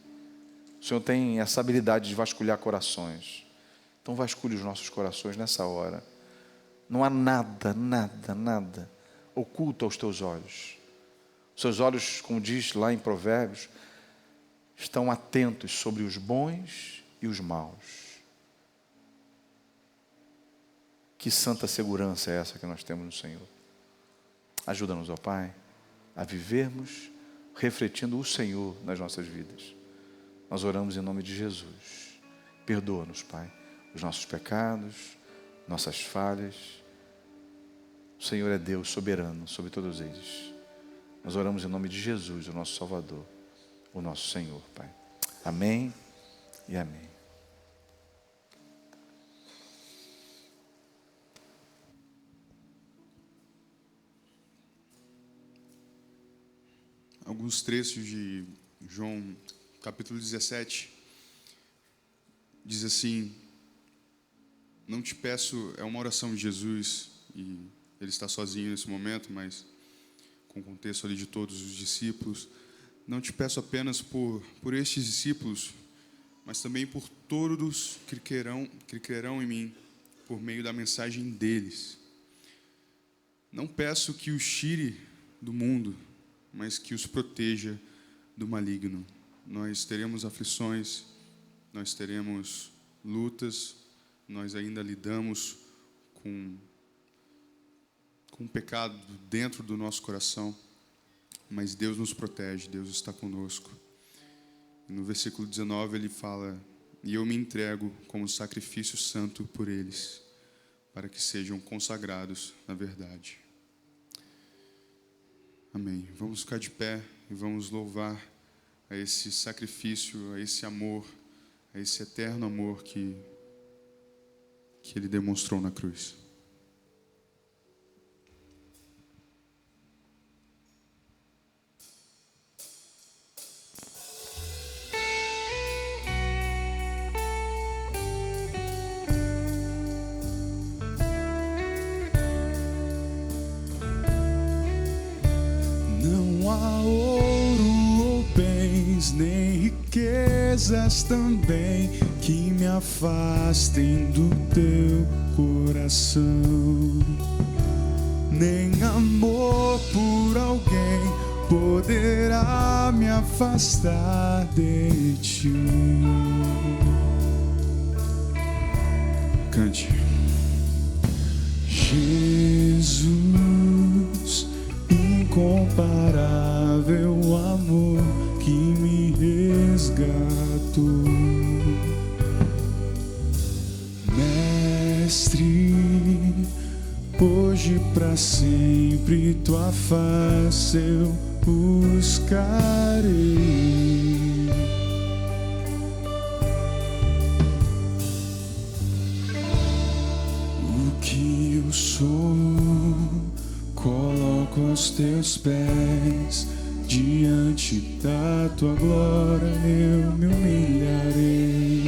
O Senhor tem essa habilidade de vasculhar corações. Então vasculhe os nossos corações nessa hora. Não há nada oculto aos Teus olhos. Os Seus olhos, como diz lá em Provérbios, estão atentos sobre os bons e os maus. Que santa segurança é essa que nós temos no Senhor. Ajuda-nos, ó Pai, a vivermos refletindo o Senhor nas nossas vidas. Nós oramos em nome de Jesus. Perdoa-nos, Pai, os nossos pecados, nossas falhas. O Senhor é Deus soberano sobre todos eles. Nós oramos em nome de Jesus, o nosso Salvador, o nosso Senhor, Pai. Amém e amém. Alguns trechos de João capítulo 17 diz assim: não te peço, é uma oração de Jesus, e ele está sozinho nesse momento, mas com o contexto ali de todos os discípulos. Não te peço apenas por estes discípulos, mas também por todos que crerão em mim, por meio da mensagem deles. Não peço que os tire do mundo, mas que os proteja do maligno. Nós teremos aflições, nós teremos lutas, nós ainda lidamos com o pecado dentro do nosso coração, mas Deus nos protege, Deus está conosco. No versículo 19 ele fala: e eu me entrego como sacrifício santo por eles, para que sejam consagrados na verdade. Amém. Vamos ficar de pé e vamos louvar a esse sacrifício, a esse amor, a esse eterno amor que ele demonstrou na cruz. Não há ouro ou bens, nem riquezas também que me afastem do teu coração. Nem amor por alguém poderá me afastar de ti. Cante. Jesus, incomparável amor que me resgatou. Mestre, hoje pra sempre tua face eu buscarei. O que eu sou coloco aos teus pés, diante da tua glória eu me humilharei.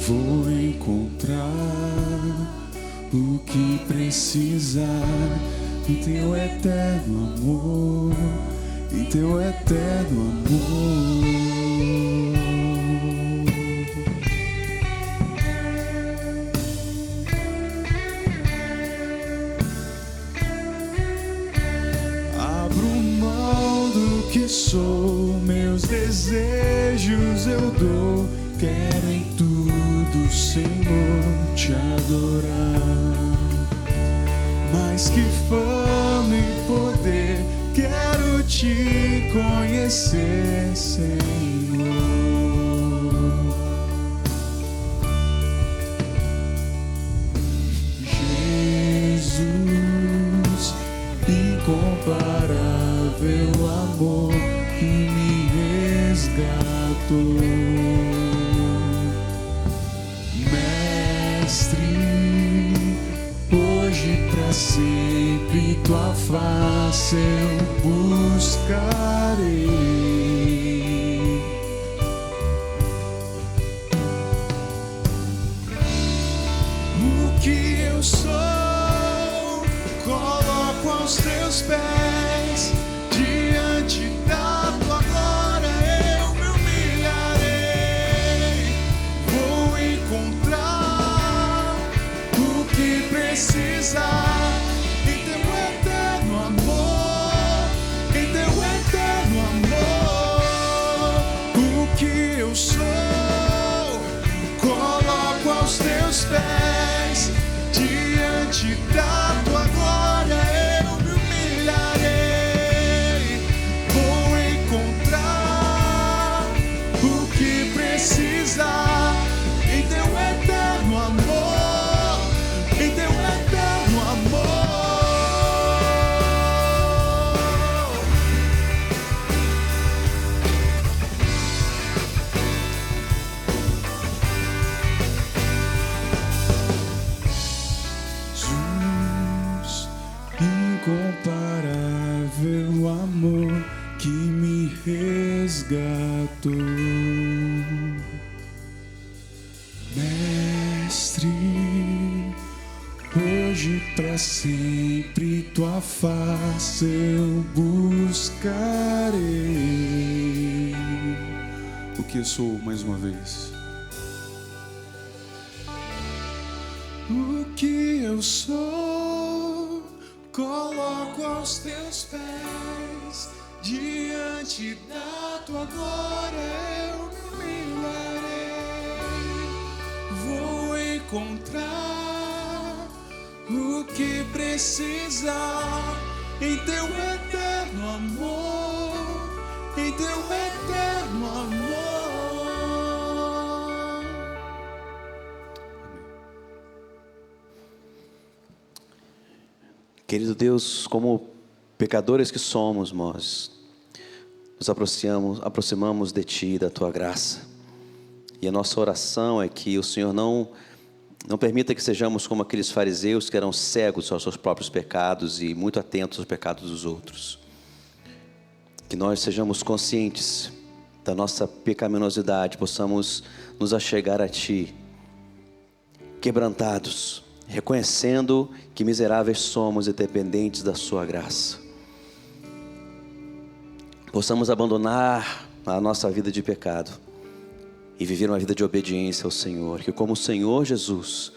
Vou encontrar o que precisar em teu eterno amor, em teu eterno amor. Sou, meus desejos eu dou, quero em tudo, Senhor, te adorar. Mais que fama e poder, quero te conhecer, Senhor. Jesus, incomparável amor que me resgatou. Mestre, hoje pra sempre tua face eu buscarei. O que eu sou, coloco aos teus pés, diante da tua glória eu me humilharei. Vou encontrar o que precisar em teu eterno amor, em teu eterno amor. O que eu sou, coloco aos teus pés, diante da tua glória eu me humilharei. Vou encontrar o que precisar em teu eterno amor, em teu eterno amor. Jesus, incomparável amor que me resgatou. Mestre, sempre tua face eu buscarei. O que eu sou, mais uma vez? O que eu sou, coloco aos teus pés. Diante da tua glória eu me humilharei. Vou encontrar o que precisar em teu eterno amor, em teu eterno amor. Querido Deus, como pecadores que somos, nós nos aproximamos de Ti, da Tua graça. E a nossa oração é que o Senhor não permita que sejamos como aqueles fariseus que eram cegos aos seus próprios pecados e muito atentos aos pecados dos outros. Que nós sejamos conscientes da nossa pecaminosidade, possamos nos achegar a Ti, quebrantados, reconhecendo que miseráveis somos e dependentes da Sua graça. Possamos abandonar a nossa vida de pecado e viver uma vida de obediência ao Senhor. Que como o Senhor Jesus,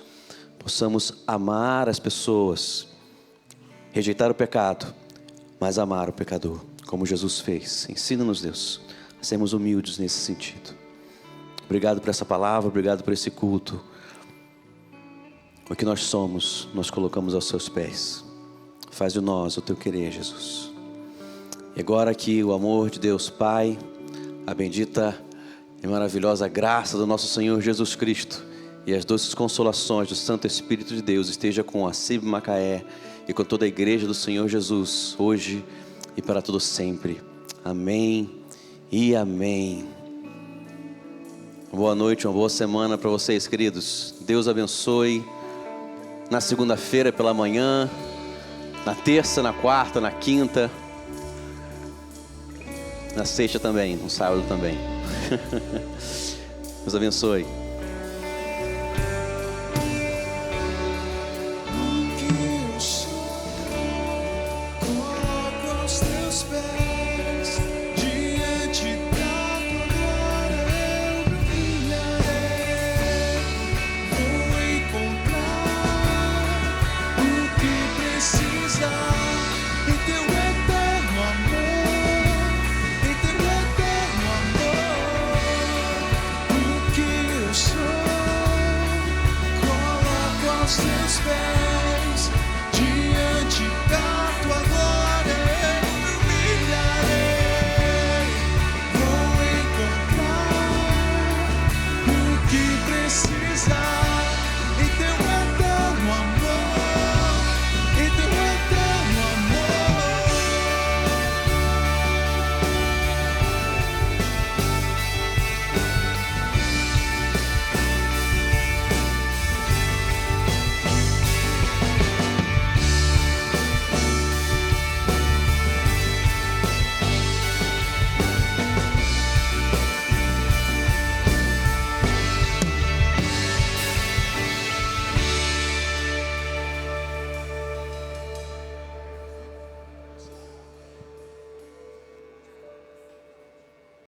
possamos amar as pessoas, rejeitar o pecado, mas amar o pecador, como Jesus fez. Ensina-nos, Deus, a sermos humildes nesse sentido. Obrigado por essa palavra, obrigado por esse culto. O que nós somos, nós colocamos aos seus pés. Faz de nós o teu querer, Jesus. E agora que o amor de Deus Pai, a bendita e maravilhosa graça do nosso Senhor Jesus Cristo e as doces consolações do Santo Espírito de Deus esteja com a CIB Macaé e com toda a igreja do Senhor Jesus, hoje e para todo sempre. Amém e amém. Boa noite, uma boa semana para vocês, queridos. Deus abençoe. Na segunda-feira pela manhã, na terça, na quarta, na quinta, na sexta também, no sábado também. Deus abençoe. O que eu sou, coloco aos teus pés.